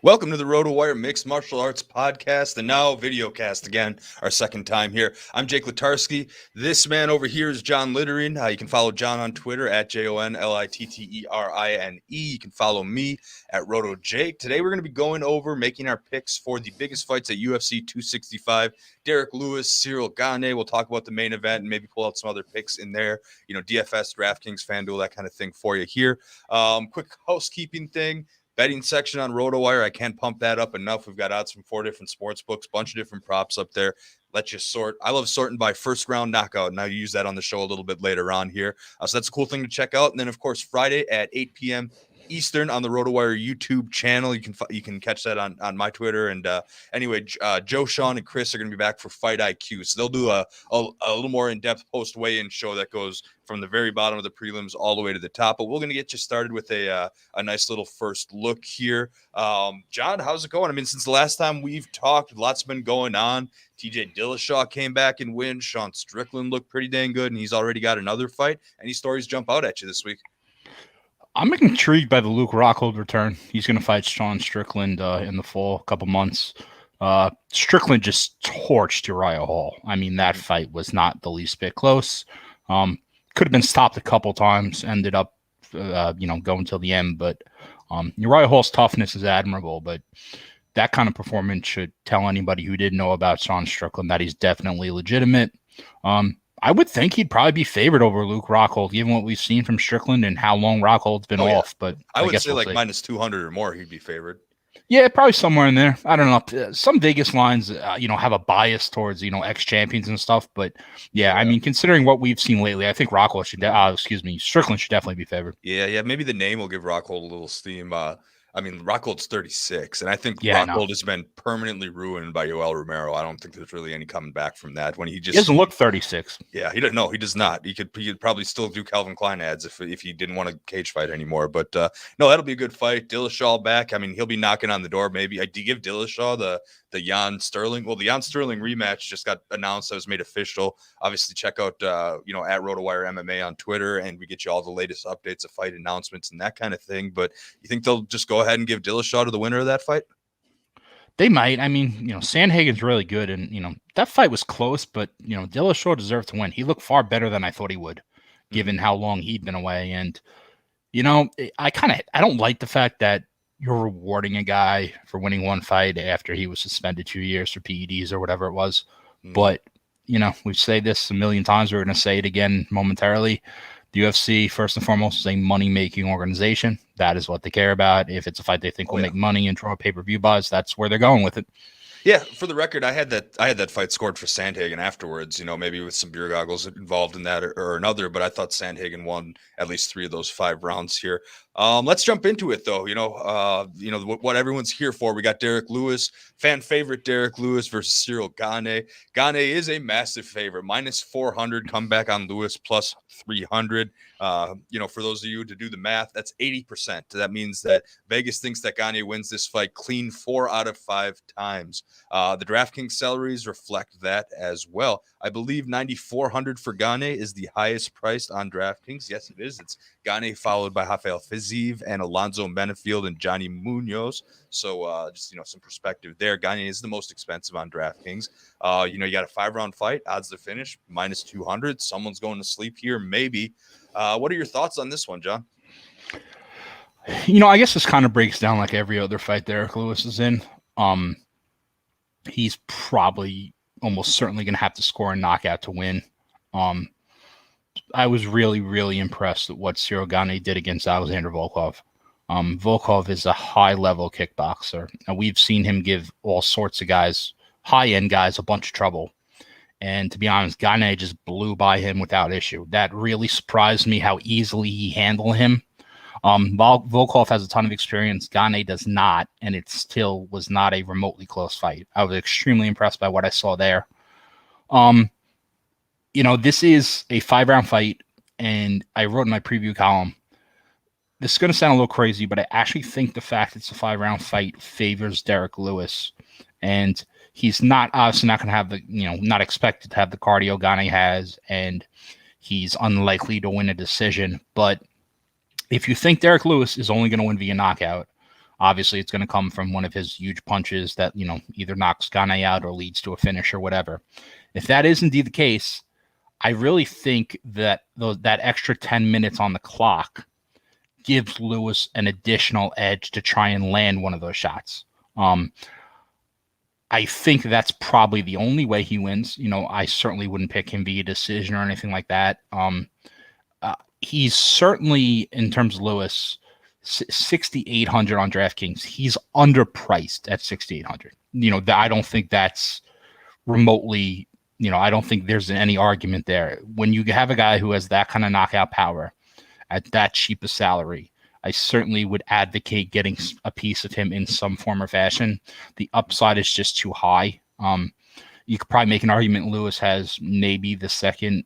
Welcome to the RotoWire Mixed Martial Arts Podcast, and now videocast again, our second time here. I'm Jake Letarski. This man over here is Jon Litterine. You can follow John on Twitter at JONLITTERINE. You can follow me at RotoJake. Today we're going to be going over making our picks for the biggest fights at UFC 265. Derrick Lewis, Gane. We'll talk about the main event and maybe pull out some other picks in there. DFS, DraftKings, FanDuel, that kind of thing for you here. Quick housekeeping thing. Betting section on RotoWire, I can't pump that up enough. We've got odds from 4 different sports books, bunch of different props up there. Let you sort. I love sorting by first round knockout, and I use that on the show a little bit later on here. So that's a cool thing to check out. And then, of course, Friday at 8 p.m. Eastern on the RotoWire YouTube channel. You can catch that on my Twitter. And anyway, Joe, Sean, and Chris are going to be back for Fight IQ. So they'll do a little more in-depth post-weigh-in show that goes from the very bottom of the prelims all the way to the top. But we're going to get you started with a nice little first look here. John, how's it going? I mean, since the last time we've talked, lots been going on. TJ Dillashaw came back and win. Sean Strickland looked pretty dang good, and he's already got another fight. Any stories jump out at you this week? I'm intrigued by the Luke Rockhold return. He's going to fight Sean Strickland in the fall, couple months. Strickland just torched Uriah Hall. I mean, that fight was not the least bit close. Could have been stopped a couple times, ended up, going till the end. But Uriah Hall's toughness is admirable. But that kind of performance should tell anybody who didn't know about Sean Strickland that he's definitely legitimate. I would think he'd probably be favored over Luke Rockhold, given what we've seen from Strickland and how long Rockhold's been off. But I would say we'll see. Minus 200 or more, he'd be favored. Yeah, probably somewhere in there. I don't know. Some Vegas lines, have a bias towards, ex-champions and stuff. But yeah, I mean, considering what we've seen lately, I think Strickland should definitely be favored. Yeah. Maybe the name will give Rockhold a little steam. Rockhold's 36, and I think Rockhold has been permanently ruined by Yoel Romero. I don't think there's really any coming back from that. He doesn't look 36. Yeah, he doesn't. No, he does not. He could probably still do Calvin Klein ads if he didn't want to cage fight anymore. But no, that'll be a good fight. Dillashaw back. I mean, he'll be knocking on the door. Maybe I do give Dillashaw the Jan Sterling. Well, the Jan Sterling rematch just got announced. That was made official. Obviously, check out at RotoWire MMA on Twitter, and we get you all the latest updates of fight announcements and that kind of thing. But you think they'll just go ahead and give Dillashaw to the winner of that fight? They might. I mean, Sandhagen's really good, and that fight was close, but Dillashaw deserved to win. He looked far better than I thought he would, given how long he'd been away. And I don't like the fact that you're rewarding a guy for winning one fight after he was suspended 2 years for PEDs or whatever it was. But we've said this a million times. We're going to say it again momentarily. The UFC, first and foremost, is a money-making organization. That is what they care about. If it's a fight they think will make money and draw pay-per-view buys, that's where they're going with it. Yeah, for the record, I had that fight scored for Sandhagen afterwards, maybe with some beer goggles involved in that or another, but I thought Sandhagen won at least 3 of those 5 rounds here. Let's jump into it, though. What everyone's here for. We got Derrick Lewis, fan favorite Derrick Lewis versus Gane. Gane is a massive favorite, minus 400, comeback on Lewis plus 300. For those of you to do the math, that's 80%. That means that Vegas thinks that Gane wins this fight clean 4 out of 5 times. The DraftKings salaries reflect that as well. I believe 9,400 for Gane is the highest priced on DraftKings. Yes, it is. It's Gane followed by Rafael Fiziev and Alonzo Benefield and Johnny Munhoz. So just some perspective there. Gane is the most expensive on DraftKings. You got a 5-round fight, odds to finish minus 200. Someone's going to sleep here, maybe. What are your thoughts on this one, John? I guess this kind of breaks down like every other fight Derrick Lewis is in. He's probably almost certainly going to have to score a knockout to win. I was really, really impressed at what Gane did against Alexander Volkov. Volkov is a high-level kickboxer. Now, we've seen him give all sorts of guys, high-end guys, a bunch of trouble. And to be honest, Gane just blew by him without issue. That really surprised me how easily he handled him. Volkov has a ton of experience. Gane does not, and it still was not a remotely close fight. I was extremely impressed by what I saw there. This is a 5-round fight, and I wrote in my preview column, this is going to sound a little crazy, but I actually think the fact it's a 5-round fight favors Derrick Lewis. And he's obviously not going to have not expected to have the cardio Gane has, and he's unlikely to win a decision. But if you think Derrick Lewis is only going to win via knockout, Obviously, it's going to come from one of his huge punches that, either knocks Gane out or leads to a finish or whatever. If that is indeed the case, I really think that that extra 10 minutes on the clock gives Lewis an additional edge to try and land one of those shots. I think that's probably the only way he wins. I certainly wouldn't pick him via decision or anything like that. He's certainly, in terms of Lewis, 6,800 on DraftKings. He's underpriced at 6,800. I don't think that's remotely, I don't think there's any argument there. When you have a guy who has that kind of knockout power at that cheap a salary, I certainly would advocate getting a piece of him in some form or fashion. The upside is just too high. You could probably make an argument Lewis has maybe the second,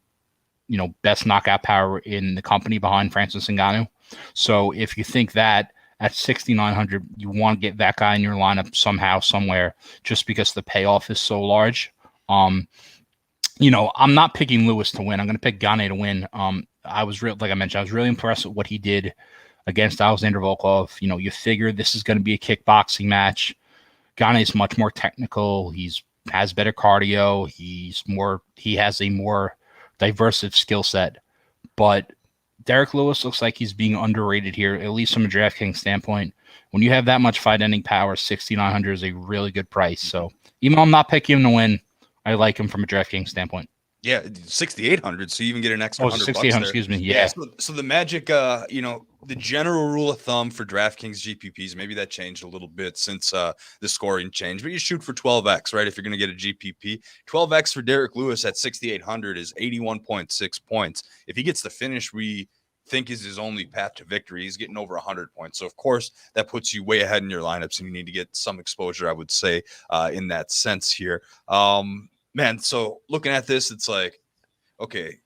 best knockout power in the company behind Francis Ngannou. So if you think that at 6,900, you want to get that guy in your lineup somehow, somewhere, just because the payoff is so large. I'm not picking Lewis to win. I'm going to pick Gane to win. Like I mentioned, I was really impressed with what he did against Alexander Volkov. You figure this is going to be a kickboxing match. Gane is much more technical. Has better cardio. He has a more diverse skill set. But Derrick Lewis looks like he's being underrated here, at least from a DraftKings standpoint. When you have that much fight-ending power, 6,900 is a really good price. So even though I'm not picking him to win, I like him from a DraftKings standpoint. Yeah, 6,800. So you even get an extra $100. 6,800. Excuse me. Yeah. So the magic, the general rule of thumb for DraftKings GPPs, maybe that changed a little bit since the scoring changed, but you shoot for 12x, right? If you're going to get a GPP, 12x for Derrick Lewis at 6,800 is 81.6 points. If he gets the finish we think is his only path to victory, he's getting over 100 points. So of course that puts you way ahead in your lineups, and you need to get some exposure, I would say, in that sense here. Man, so looking at this, it's like, okay,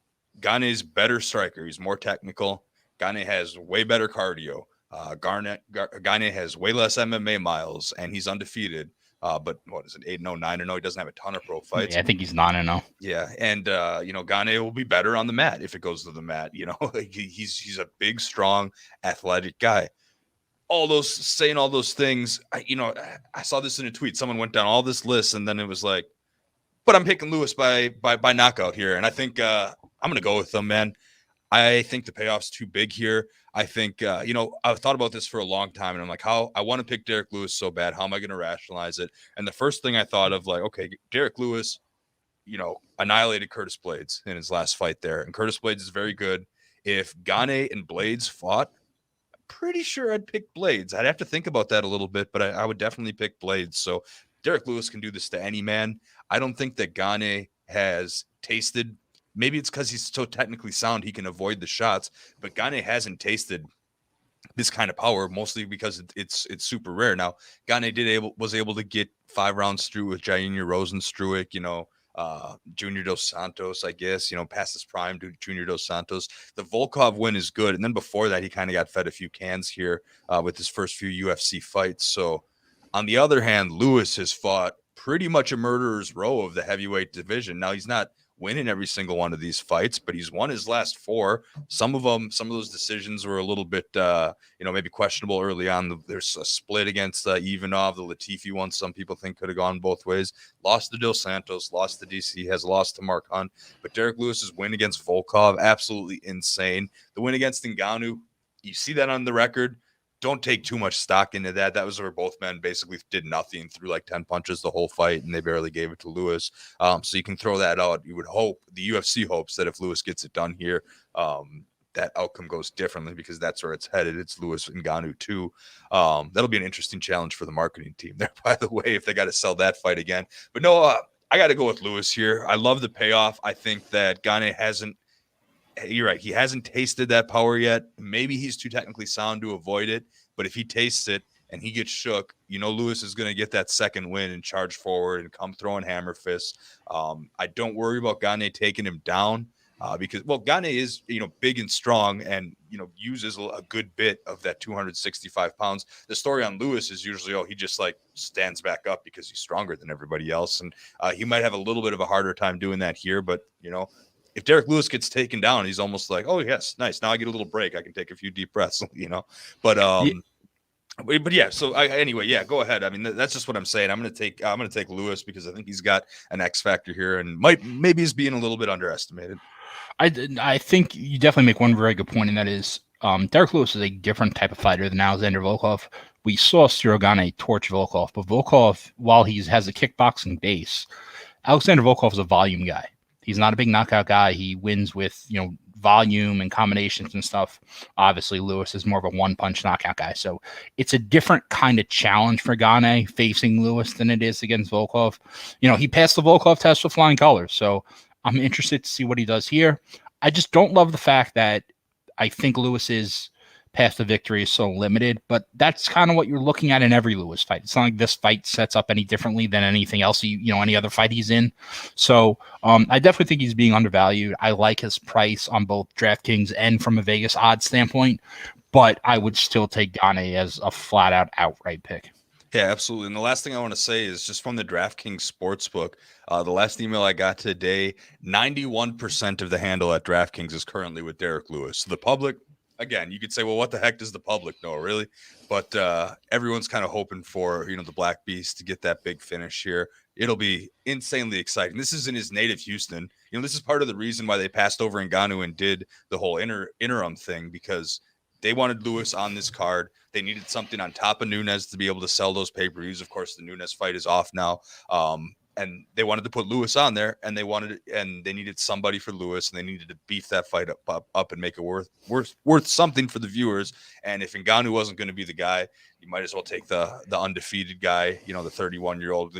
Gane's better striker. He's more technical. Gane has way better cardio. Gane has way less MMA miles, and he's undefeated. But what is it, 8-0, 9-0? He doesn't have a ton of pro fights. Yeah, I think he's 9-0. Yeah, and Gane will be better on the mat if it goes to the mat. He's a big, strong, athletic guy. Saying all those things, I saw this in a tweet. Someone went down all this list, and then it was like, but I'm picking Lewis by knockout here, and I think I'm going to go with them, man. I think the payoff's too big here. I think, I've thought about this for a long time, and I'm like, I want to pick Derrick Lewis so bad. How am I going to rationalize it? And the first thing I thought of, like, okay, Derrick Lewis, annihilated Curtis Blades in his last fight there, and Curtis Blades is very good. If Gane and Blades fought, I'm pretty sure I'd pick Blades. I'd have to think about that a little bit, but I would definitely pick Blades. So Derrick Lewis can do this to any man. I don't think that Gane has tasted. Maybe it's because he's so technically sound he can avoid the shots, but Gane hasn't tasted this kind of power, mostly because it's super rare. Now, Gane was able to get 5 rounds through with Jair Rosenstruik, Junior Dos Santos, I guess, past his prime to Junior Dos Santos. The Volkov win is good. And then before that, he kind of got fed a few cans here with his first few UFC fights. So on the other hand, Lewis has fought pretty much a murderer's row of the heavyweight division. Now, he's not winning every single one of these fights, but he's won his last 4. Some of those decisions were a little bit, maybe questionable early on. There's a split against Ivanov, the Latifi one. Some people think could have gone both ways. Lost to Dos Santos, lost to DC, has lost to Mark Hunt. But Derrick Lewis's win against Volkov, absolutely insane. The win against Ngannou, you see that on the record. Don't take too much stock into that. That was where both men basically did nothing, threw like 10 punches the whole fight, and they barely gave it to Lewis. So you can throw that out. You would hope, the UFC hopes that if Lewis gets it done here, that outcome goes differently, because that's where it's headed. It's Lewis and Ngannou too. That'll be an interesting challenge for the marketing team there, by the way, if they got to sell that fight again. But no, I got to go with Lewis here. I love the payoff. I think that Gane hasn't. You're right. He hasn't tasted that power yet. Maybe he's too technically sound to avoid it. But if he tastes it and he gets shook, Lewis is going to get that second win and charge forward and come throwing hammer fists. I don't worry about Gane taking him down because Gane is, big and strong and, uses a good bit of that 265 pounds. The story on Lewis is usually, he just like stands back up because he's stronger than everybody else. And he might have a little bit of a harder time doing that here, but, if Derrick Lewis gets taken down, he's almost like, oh, yes, nice. Now I get a little break. I can take a few deep breaths, But But yeah, so anyway, yeah, go ahead. I mean, that's just what I'm saying. I'm gonna take Lewis because I think he's got an X factor here, and maybe he's being a little bit underestimated. I think you definitely make one very good point, and that is Derrick Lewis is a different type of fighter than Alexander Volkov. We saw Cyril Gane torch Volkov, but Volkov, while he has a kickboxing base, Alexander Volkov is a volume guy. He's not a big knockout guy. He wins with, volume and combinations and stuff. Obviously, Lewis is more of a one-punch knockout guy. So it's a different kind of challenge for Gane facing Lewis than it is against Volkov. He passed the Volkov test with flying colors. So I'm interested to see what he does here. I just don't love the fact that I think Lewis's path to victory is so limited, but that's kind of what you're looking at in every Lewis fight. It's not like this fight sets up any differently than anything else, any other fight he's in. So I definitely think he's being undervalued. I like his price on both DraftKings and from a Vegas odds standpoint, but I would still take Gane as a flat out outright pick. Yeah, absolutely. And the last thing I want to say is just from the DraftKings Sportsbook, the last email I got today, 91% of the handle at DraftKings is currently with Derrick Lewis. So the public, again, you could say, well, what the heck does the public know, really? But everyone's kind of hoping for, the Black Beast to get that big finish here. It'll be insanely exciting. This is in his native Houston. This is part of the reason why they passed over Ngannou and did the whole interim thing, because they wanted Lewis on this card. They needed something on top of Nunes to be able to sell those pay-per-views. Of course, the Nunes fight is off now. And they wanted to put Lewis on there, and they needed somebody for Lewis, and they needed to beef that fight up and make it worth something for the viewers. And if Ngannou wasn't going to be the guy, you might as well take the undefeated guy, the 31-year-old.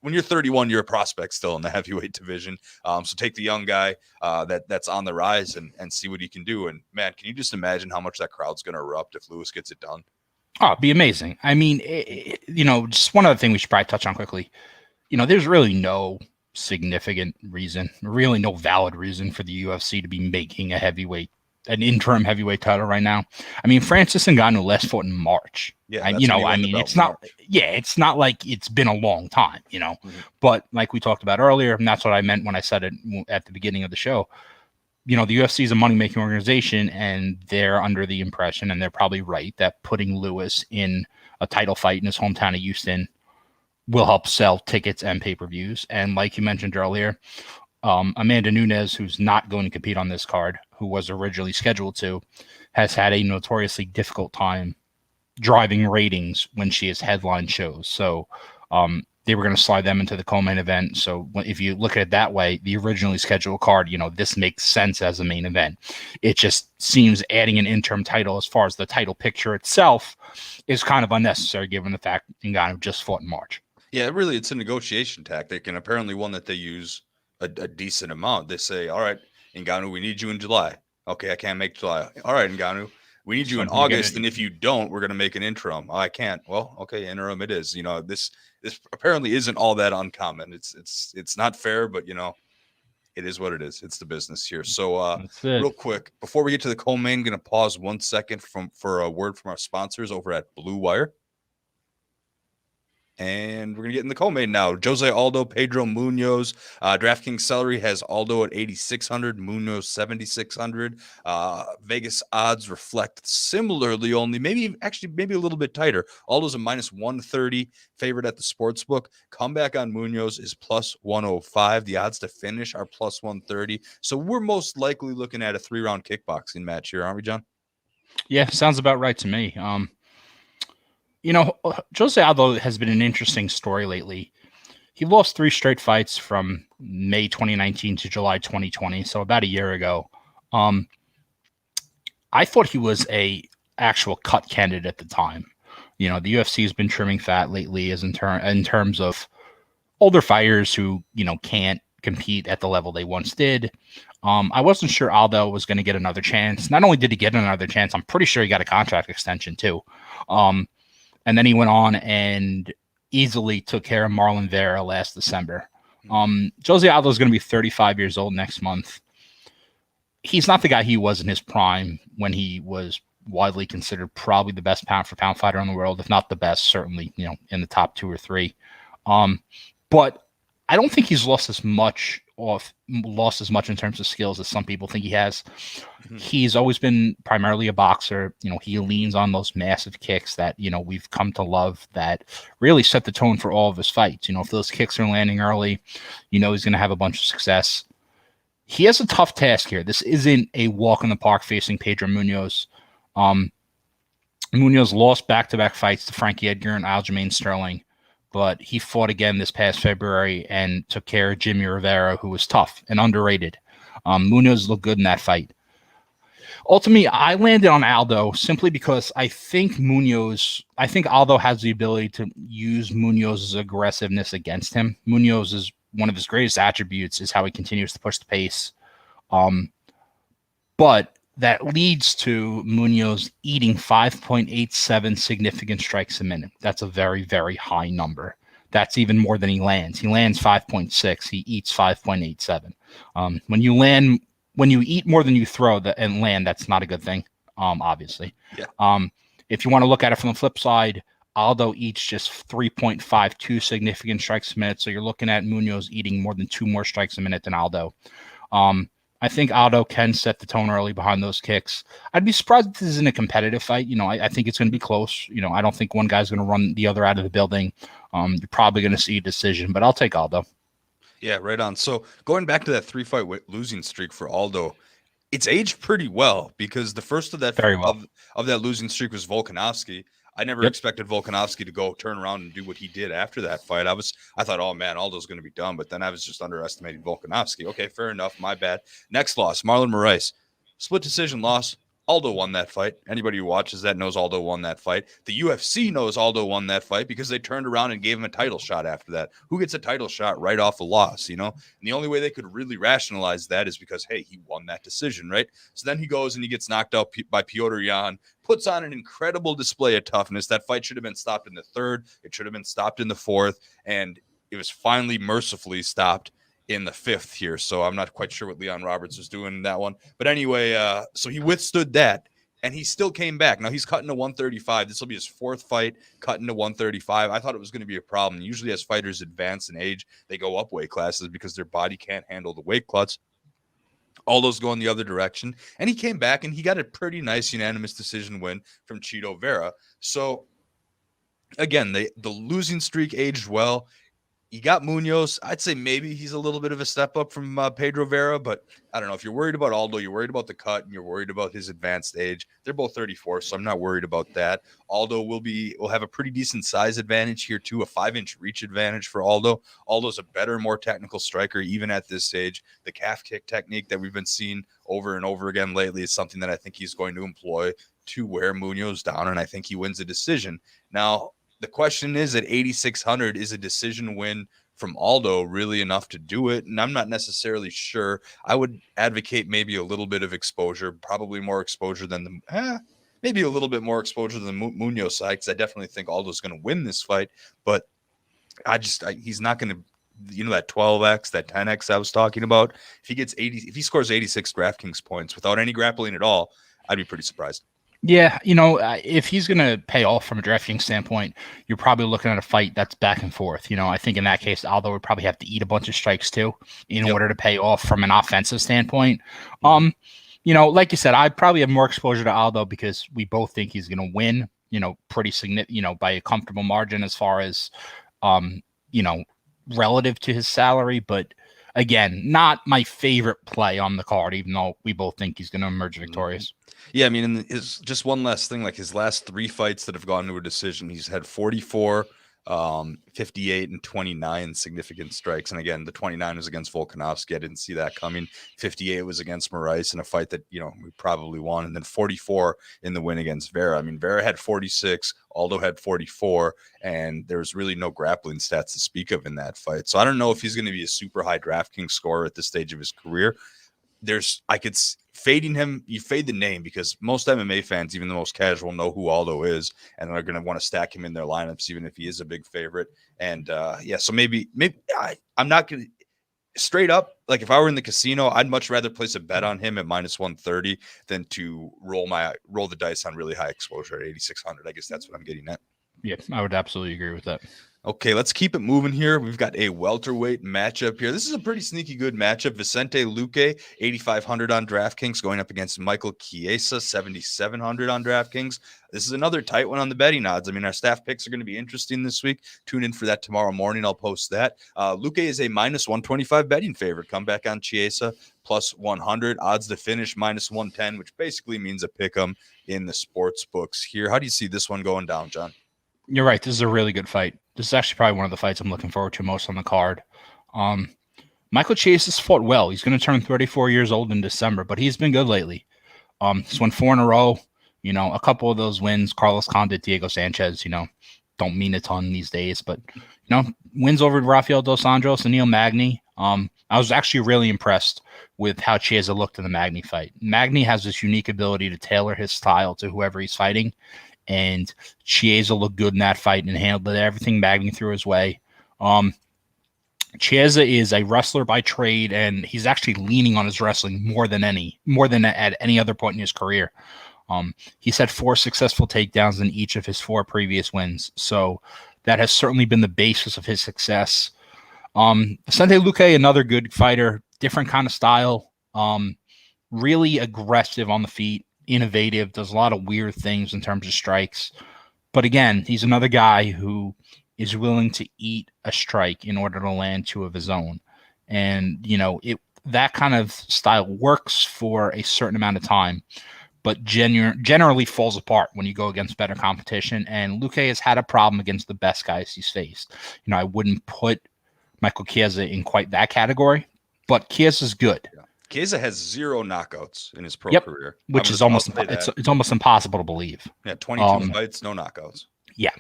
When you're 31, you're a prospect still in the heavyweight division. So take the young guy that's on the rise and see what he can do. And man, can you just imagine how much that crowd's going to erupt if Lewis gets it done? Oh, it'd be amazing. I mean, just one other thing we should probably touch on quickly. There's really no significant reason, really no valid reason for the UFC to be making an interim heavyweight title right now. I mean, Francis Ngannou last fought in March. Yeah, it's not. Yeah, it's not like it's been a long time, Mm-hmm. But like we talked about earlier, and that's what I meant when I said it at the beginning of the show. The UFC is a money-making organization, and they're under the impression, and they're probably right, that putting Lewis in a title fight in his hometown of Houston will help sell tickets and pay-per-views. And like you mentioned earlier, Amanda Nunes, who's not going to compete on this card, who was originally scheduled to, has had a notoriously difficult time driving ratings when she has headline shows. So they were going to slide them into the co-main event. So if you look at it that way, the originally scheduled card, this makes sense as a main event. It just seems adding an interim title as far as the title picture itself is kind of unnecessary given the fact Ngannou just fought in March. Yeah, really, it's a negotiation tactic, and apparently one that they use a decent amount. They say, all right, Ngannou, we need you in July. Okay, I can't make July. All right, Ngannou, we need you in August, and if you don't, we're going to make an interim. Oh, I can't. Well, okay, interim it is. This apparently isn't all that uncommon. It's not fair, but it is what it is. It's the business here. So real quick, before we get to the co-main, going to pause 1 second for a word from our sponsors over at Blue Wire. And we're going to get in the co-main now. Jose Aldo, Pedro Munoz. DraftKings salary has Aldo at 8,600, Munoz 7,600. Vegas odds reflect similarly, only maybe a little bit tighter. Aldo's a minus 130 favorite at the sportsbook. Comeback on Munoz is plus 105. The odds to finish are plus 130. So we're most likely looking at a 3-round kickboxing match here, aren't we, John? Yeah, sounds about right to me. Jose Aldo has been an interesting story lately. He lost 3 straight fights from May 2019 to July 2020, so about a year ago. I thought he was a actual cut candidate at the time. The UFC has been trimming fat lately in terms of older fighters who, can't compete at the level they once did. I wasn't sure Aldo was going to get another chance. Not only did he get another chance, I'm pretty sure he got a contract extension too. And then he went on and easily took care of Marlon Vera last December. Jose Aldo is going to be 35 years old next month. He's not the guy he was in his prime when he was widely considered probably the best pound-for-pound fighter in the world, if not the best, certainly in the top 2 or 3. But I don't think he's lost as much in terms of skills as some people think he has. Mhm. He's always been primarily a boxer. He leans on those massive kicks that, we've come to love that really set the tone for all of his fights. If those kicks are landing early, he's going to have a bunch of success. He has a tough task here. This isn't a walk in the park facing Pedro Munoz. Munoz lost back-to-back fights to Frankie Edgar and Aljamain Sterling, but he fought again this past February and took care of Jimmy Rivera, who was tough and underrated. Munoz looked good in that fight. Ultimately, I landed on Aldo simply because I think Aldo has the ability to use Munoz's aggressiveness against him. Munoz is one of his greatest attributes is how he continues to push the pace. But that leads to Munoz eating 5.87 significant strikes a minute. That's a very, very high number. That's even more than he lands. He lands 5.6. He eats 5.87. When you eat more than you throw and land, that's not a good thing, obviously. Yeah. If you want to look at it from the flip side, Aldo eats just 3.52 significant strikes a minute. So you're looking at Munoz eating more than 2 more strikes a minute than Aldo. I think Aldo can set the tone early behind those kicks. I'd be surprised if this isn't a competitive fight. I think it's going to be close. I don't think one guy's going to run the other out of the building. You're probably going to see a decision, but I'll take Aldo. Yeah, right on. So going back to that 3-fight losing streak for Aldo, it's aged pretty well because the first of that of that losing streak was Volkanovski. I never expected Volkanovski to turn around and do what he did after that fight. I thought, oh man, Aldo's going to be done, but then I was just underestimating Volkanovski. Okay, fair enough. My bad. Next loss, Marlon Moraes. Split decision loss. Aldo won that fight. Anybody who watches that knows Aldo won that fight. The UFC knows Aldo won that fight because they turned around and gave him a title shot after that. Who gets a title shot right off a loss, And the only way they could really rationalize that is because, hey, he won that decision, right? So then he goes and he gets knocked out by Petr Yan, puts on an incredible display of toughness. That fight should have been stopped in the 3rd. It should have been stopped in the 4th. And it was finally mercifully stopped in the 5th here. So I'm not quite sure what Leon Roberts was doing in that one. But anyway, so he withstood that and he still came back. Now he's cutting to 135. This will be his 4th fight cutting to 135. I thought it was going to be a problem. Usually as fighters advance in age, they go up weight classes because their body can't handle the weight cuts. Aldo's going the other direction. And he came back and he got a pretty nice unanimous decision win from Chito Vera. So again, the losing streak aged well. You got Munoz. I'd say maybe he's a little bit of a step up from Pedro Vera, but I don't know. If you're worried about Aldo, you're worried about the cut, and you're worried about his advanced age. They're both 34, so I'm not worried about that. Aldo will have a pretty decent size advantage here too, a 5-inch reach advantage for Aldo. Aldo's a better, more technical striker even at this stage. The calf kick technique that we've been seeing over and over again lately is something that I think he's going to employ to wear Munoz down, and I think he wins a decision. Now, the question is at 8,600, is a decision win from Aldo really enough to do it? And I'm not necessarily sure. I would advocate maybe a little bit of exposure, probably more exposure than maybe a little bit more exposure than the Munoz side, because I definitely think Aldo's going to win this fight. But he's not going to, that 12x, that 10x I was talking about. If he scores 86 DraftKings points without any grappling at all, I'd be pretty surprised. Yeah, if he's going to pay off from a DraftKings standpoint, you're probably looking at a fight that's back and forth. I think in that case, Aldo would probably have to eat a bunch of strikes too in order to pay off from an offensive standpoint. Like you said, I probably have more exposure to Aldo because we both think he's going to win, pretty significant, by a comfortable margin as far as, relative to his salary. But again, not my favorite play on the card, even though we both think he's going to emerge victorious. Yeah, I mean, just one last thing, like his last 3 fights that have gone to a decision, he's had 44, 58, and 29 significant strikes. And again, the 29 was against Volkanovski. I didn't see that coming. 58 was against Moraes in a fight that, we probably won. And then 44 in the win against Vera. I mean, Vera had 46, Aldo had 44, and there was really no grappling stats to speak of in that fight. So I don't know if he's going to be a super high DraftKings scorer at this stage of his career. Fading him, you fade the name because most MMA fans, even the most casual, know who Aldo is, and they're going to want to stack him in their lineups, even if he is a big favorite. And so maybe I'm not going to straight up, like if I were in the casino, I'd much rather place a bet on him at -130 than to roll the dice on really high exposure at 8,600. I guess that's what I'm getting at. Yeah, I would absolutely agree with that. Okay, let's keep it moving here. We've got a welterweight matchup here. This is a pretty sneaky good matchup. Vicente Luque, 8,500 on DraftKings, going up against Michael Chiesa, 7,700 on DraftKings. This is another tight one on the betting odds. I mean, our staff picks are going to be interesting this week. Tune in for that tomorrow morning. I'll post that. Luque is a minus 125 betting favorite. Come back on Chiesa, plus 100. Odds to finish, minus 110, which basically means a pick 'em in the sports books here. How do you see this one going down, John? You're right. This is a really good fight. This is actually probably one of the fights I'm looking forward to most on the card. Michael Chase has fought well. He's going to turn 34 years old in December, but he's been good lately. He's won 4 in a row. You know, a couple of those wins, Carlos Condit, Diego Sanchez, you know, don't mean a ton these days, but, you know, wins over Rafael Dos Anjos and Neil Magny. I was actually really impressed with how Chiesa looked in the Magny fight. Magny has this unique ability to tailor his style to whoever he's fighting. And Chiesa looked good in that fight and handled everything Magny threw his way. Chiesa is a wrestler by trade, and he's actually leaning on his wrestling more than at any other point in his career. He's had 4 successful takedowns in each of his 4 previous wins, so that has certainly been the basis of his success. Sanjay Luque, another good fighter, different kind of style, really aggressive on the feet. Innovative, does a lot of weird things in terms of strikes. But again, he's another guy who is willing to eat a strike in order to land 2 of his own. And, you know, that kind of style works for a certain amount of time, but generally falls apart when you go against better competition. And Luque has had a problem against the best guys he's faced. You know, I wouldn't put Michael Chiesa in quite that category, but Chiesa's good. Yeah. Chiesa has 0 knockouts in his pro career, which is almost it's almost impossible to believe. Yeah, 22 fights, no knockouts. Yeah,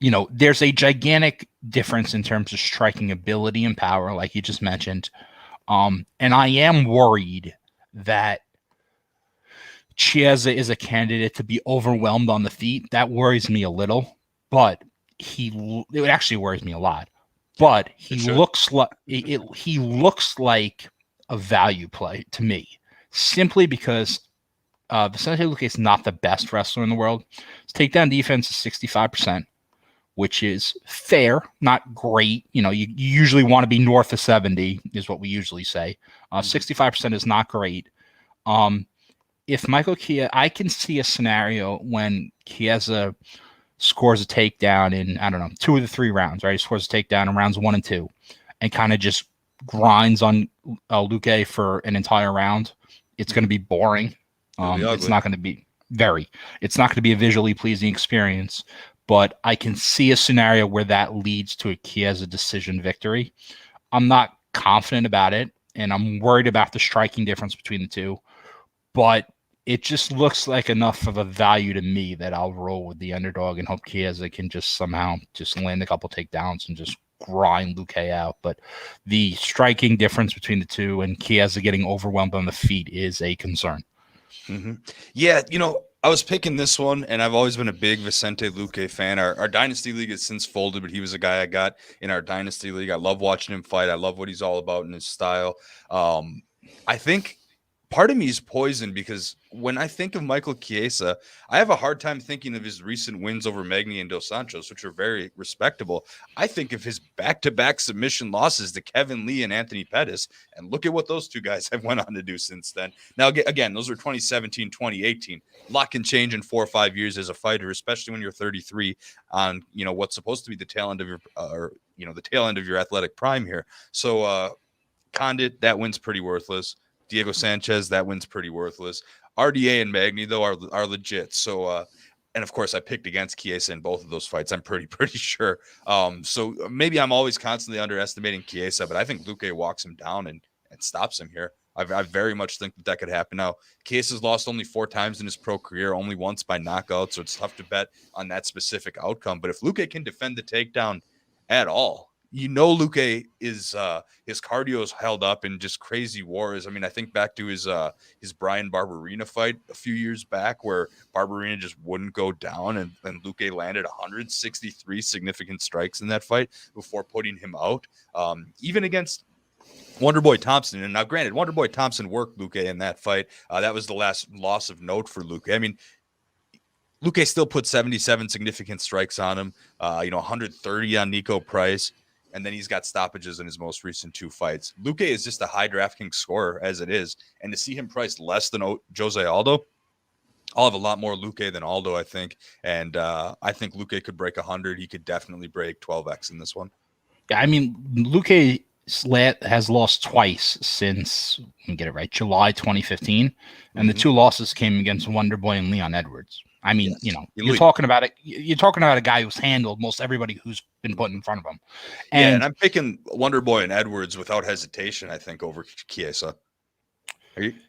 you know, there's a gigantic difference in terms of striking ability and power, like you just mentioned. And I am worried that Chiesa is a candidate to be overwhelmed on the feet. That worries me a little, but it actually worries me a lot. But he looks like a value play to me, simply because Vicente Luque is not the best wrestler in the world. His takedown defense is 65%, which is fair, not great. You know, you usually want to be north of 70 is what we usually say. 65% is not great. If Michael Chiesa, I can see a scenario when Chiesa scores a takedown in, I don't know, 2 of the 3 rounds, right? He scores a takedown in rounds 1 and 2 and kind of just grinds on Luque for an entire round. It's going to be boring. It's not going to be a visually pleasing experience, but I can see a scenario where that leads to a Chiesa decision victory. I'm not confident about it, and I'm worried about the striking difference between the 2, but it just looks like enough of a value to me that I'll roll with the underdog and hope Chiesa can just somehow just land a couple takedowns and just grind Luque out. But the striking difference between the 2 and Chiesa getting overwhelmed on the feet is a concern. Mm-hmm. Yeah, you know, I was picking this one, and I've always been a big Vicente Luque fan. Our Dynasty League has since folded, but he was a guy I got in our Dynasty League. I love watching him fight. I love what he's all about in his style. I think part of me is poisoned because when I think of Michael Chiesa, I have a hard time thinking of his recent wins over Magny and Dos Santos, which are very respectable. I think of his back-to-back submission losses to Kevin Lee and Anthony Pettis, and look at what those 2 guys have went on to do since then. Now, again, those were 2017, 2018. A lot can change in 4 or 5 years as a fighter, especially when you're 33 on, you know, what's supposed to be the tail end of your athletic prime here. So, Condit, that win's pretty worthless. Diego Sanchez, that win's pretty worthless. RDA and Magny, though, are legit. So, and of course, I picked against Chiesa in both of those fights. I'm pretty sure. So maybe I'm always constantly underestimating Chiesa, but I think Luque walks him down and stops him here. I very much think that could happen. Now, Chiesa's lost only 4 times in his pro career, only once by knockout, so it's tough to bet on that specific outcome. But if Luque can defend the takedown at all, you know, Luque is his cardio is held up in just crazy wars. I mean, I think back to his Brian Barberena fight a few years back where Barberena just wouldn't go down, and Luque landed 163 significant strikes in that fight before putting him out. Even against Wonderboy Thompson, and now granted, Wonderboy Thompson worked Luque in that fight. That was the last loss of note for Luque. I mean, Luque still put 77 significant strikes on him, 130 on Nico Price, and then he's got stoppages in his most recent 2 fights. Luque is just a high DraftKings scorer as it is, and to see him priced less than Jose Aldo, I'll have a lot more Luque than Aldo, I think, and I think Luque could break 100. He could definitely break 12x in this one. Yeah, I mean, Luque has lost twice since, let me get it right, July 2015, and the 2 losses came against Wonderboy and Leon Edwards. I mean, Yes. You're talking about it. You're talking about a guy who's handled most everybody who's been put in front of him. And I'm picking Wonderboy and Edwards without hesitation, I think, over Chiesa.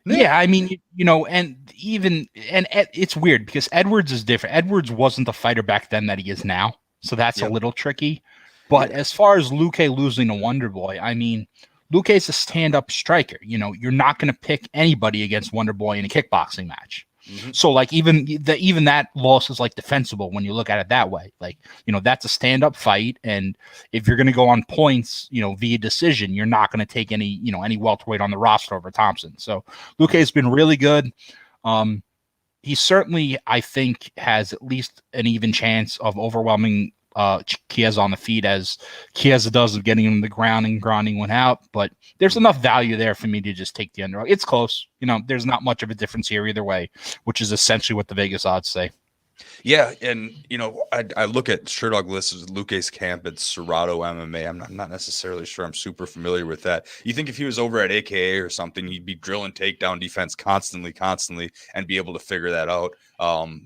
Yeah, I mean, and it's weird because Edwards is different. Edwards wasn't the fighter back then that he is now, so that's a little tricky. But as far as Luque losing to Wonderboy, I mean, Luque's a stand-up striker. You're not going to pick anybody against Wonderboy in a kickboxing match. So like even that loss is like defensible when you look at it that way. Like, that's a stand-up fight, and if you're going to go on points, via decision, you're not going to take any welterweight on the roster over Thompson. So Luque has been really good. He certainly, I think, has at least an even chance of overwhelming Chiesa on the feet as Chiesa does of getting him to the ground and grinding one out, but there's enough value there for me to just take the underdog. It's close. There's not much of a difference here either way, which is essentially what the Vegas odds say. Yeah, and I look at Sherdog lists Luque's camp at Serato MMA. I'm not necessarily sure I'm super familiar with that. You think if he was over at AKA or something, he'd be drilling takedown defense constantly, and be able to figure that out.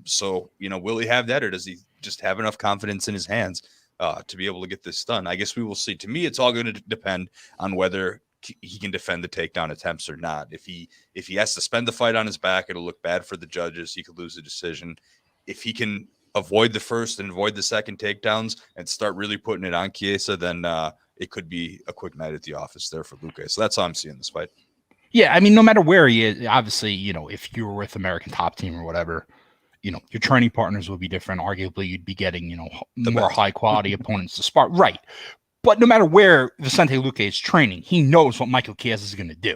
So will he have that, or does he just have enough confidence in his hands to be able to get this done? I guess we will see. To me, it's all going to depend on whether he can defend the takedown attempts or not. If he has to spend the fight on his back, it'll look bad for the judges. He could lose the decision. If he can avoid the first and avoid the second takedowns and start really putting it on Chiesa, then it could be a quick night at the office there for Luque. So that's how I'm seeing this fight. Yeah, I mean, no matter where he is, obviously, if you were with American Top Team or whatever, your training partners would be different. Arguably, you'd be getting, more high quality opponents to spar. Right. But no matter where Vicente Luque is training, he knows what Michael Chiesa is going to do.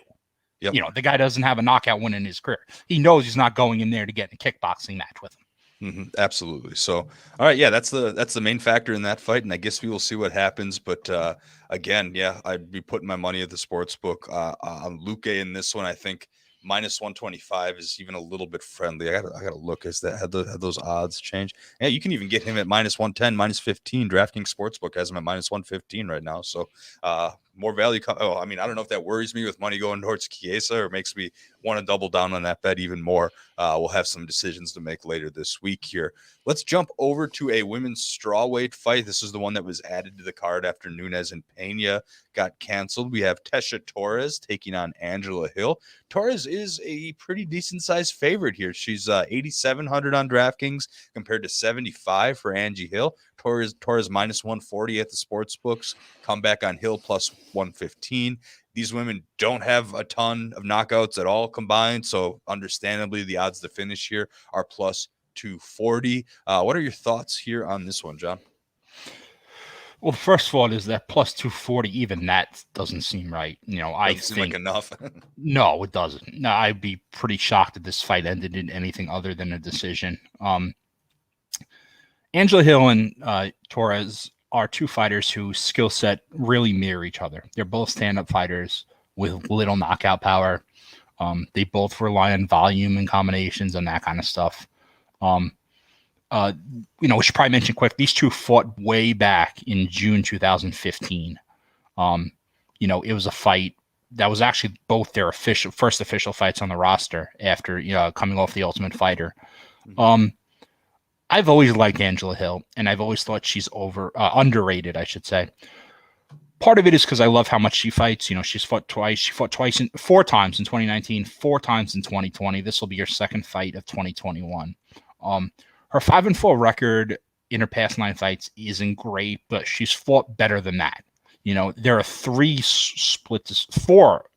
Yep. The guy doesn't have a knockout win in his career. He knows he's not going in there to get in a kickboxing match with him. Absolutely. So, all right. Yeah, that's the main factor in that fight. And I guess we will see what happens. But again, yeah, I'd be putting my money at the sports book on Luque in this one. I think minus 125 is even a little bit friendly. I gotta look. Had those odds changed? Yeah, you can even get him at minus 110, minus 15. DraftKings Sportsbook has him at minus 115 right now. So more value. I don't know if that worries me with money going towards Chiesa or makes me want to double down on that bet even more. We'll have some decisions to make later this week here. Let's jump over to a women's strawweight fight. This is the one that was added to the card after Nunes and Pena got canceled. We have Tesha Torres taking on Angela Hill. Torres is a pretty decent sized favorite here. She's 8,700 on DraftKings compared to 75 for Angie Hill. Torres minus 140 at the sports books. Comeback on Hill plus 115. These women don't have a ton of knockouts at all combined, so understandably the odds to finish here are plus 240. What are your thoughts here on this one, John? Well, first of all, is that plus 240, even that doesn't seem right. I think like enough. No, it doesn't. No, I'd be pretty shocked if this fight ended in anything other than a decision. Angela Hill and Torres are two fighters whose skill set really mirror each other. They're both stand-up fighters with little knockout power. They both rely on volume and combinations and that kind of stuff. We should probably mention quick, these two fought way back in June 2015. It was a fight that was actually both their first official fights on the roster after coming off the Ultimate Fighter. I've always liked Angela Hill, and I've always thought she's underrated, I should say. Part of it is because I love how much she fights. She's fought twice. She fought four times in 2019, 4 times in 2020. This will be her second fight of 2021. Her 5-4 record in her past 9 fights isn't great, but she's fought better than that. There are 3 splits,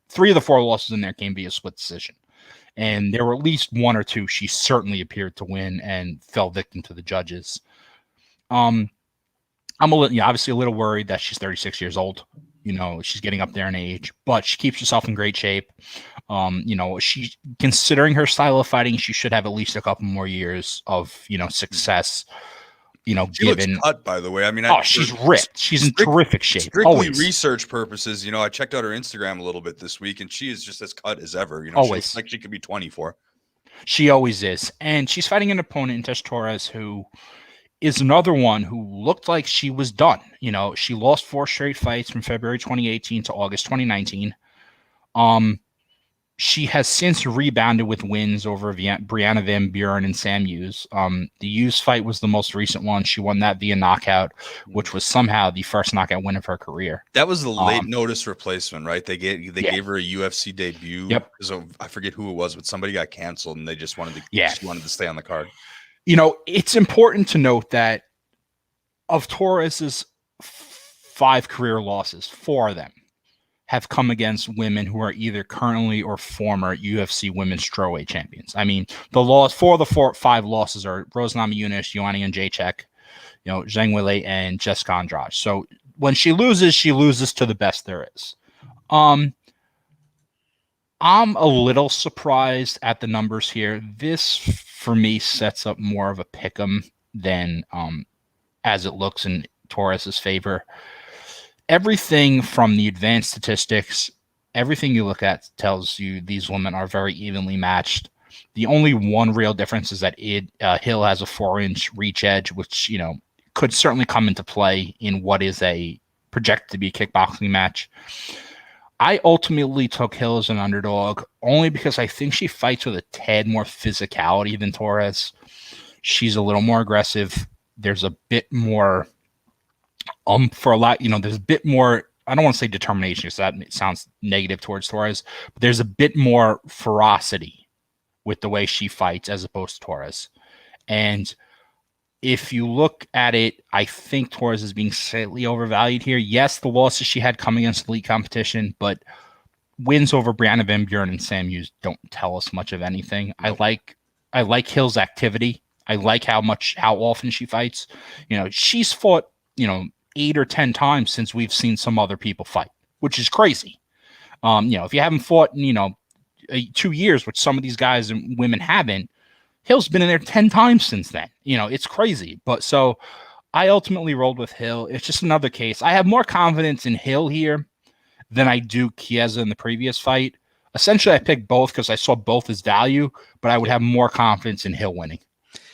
3 of the 4 losses in there came via split decision. And there were at least 1 or 2 she certainly appeared to win and fell victim to the judges. I'm obviously a little worried that she's 36 years old. She's getting up there in age, but she keeps herself in great shape. She, considering her style of fighting, she should have at least a couple more years of, success. She looks cut, by the way. I mean, she's ripped. She's in terrific shape. Strictly research purposes, I checked out her Instagram a little bit this week, and she is just as cut as ever. She looks like she could be 24. She always is, and she's fighting an opponent in Tesha Torres who is another one who looked like she was done. She lost 4 straight fights from February 2018 to August 2019. She has since rebounded with wins over Brianna Van Buren and Sam Hughes. The Hughes fight was the most recent one. She won that via knockout, which was somehow the first knockout win of her career. That was the late notice replacement, right? They gave her a UFC debut. Yep. So I forget who it was, but somebody got canceled, and they just wanted to. She wanted to stay on the card. It's important to note that of Torres's 5 career losses, 4 of them have come against women who are either currently or former UFC women's strawweight champions. I mean, the 5 losses are Rose Namajunas, Joanna Jacek, Zhang Weili, and Jessica Andrade. So when she loses to the best there is. I'm a little surprised at the numbers here. This, for me, sets up more of a pick'em than as it looks in Torres's favor. Everything from the advanced statistics, everything you look at tells you these women are very evenly matched. The only one real difference is that Hill has a 4-inch reach edge, which, could certainly come into play in what is a projected to be a kickboxing match. I ultimately took Hill as an underdog only because I think she fights with a tad more physicality than Torres. She's a little more aggressive. There's a bit more there's a bit more, I don't want to say determination because that sounds negative towards Torres, but there's a bit more ferocity with the way she fights as opposed to Torres. And if you look at it, I think Torres is being slightly overvalued here. Yes, the losses she had coming against elite competition, but wins over Brianna Van Buren and Sam Hughes don't tell us much of anything. I like Hill's activity. I like how often she fights. She's fought 8 or 10 times since we've seen some other people fight, which is crazy. If you haven't fought in, 2 years, which some of these guys and women haven't, Hill's been in there 10 times since then. It's crazy. But so I ultimately rolled with Hill. It's just another case. I have more confidence in Hill here than I do Chiesa in the previous fight. Essentially, I picked both because I saw both as value, but I would have more confidence in Hill winning.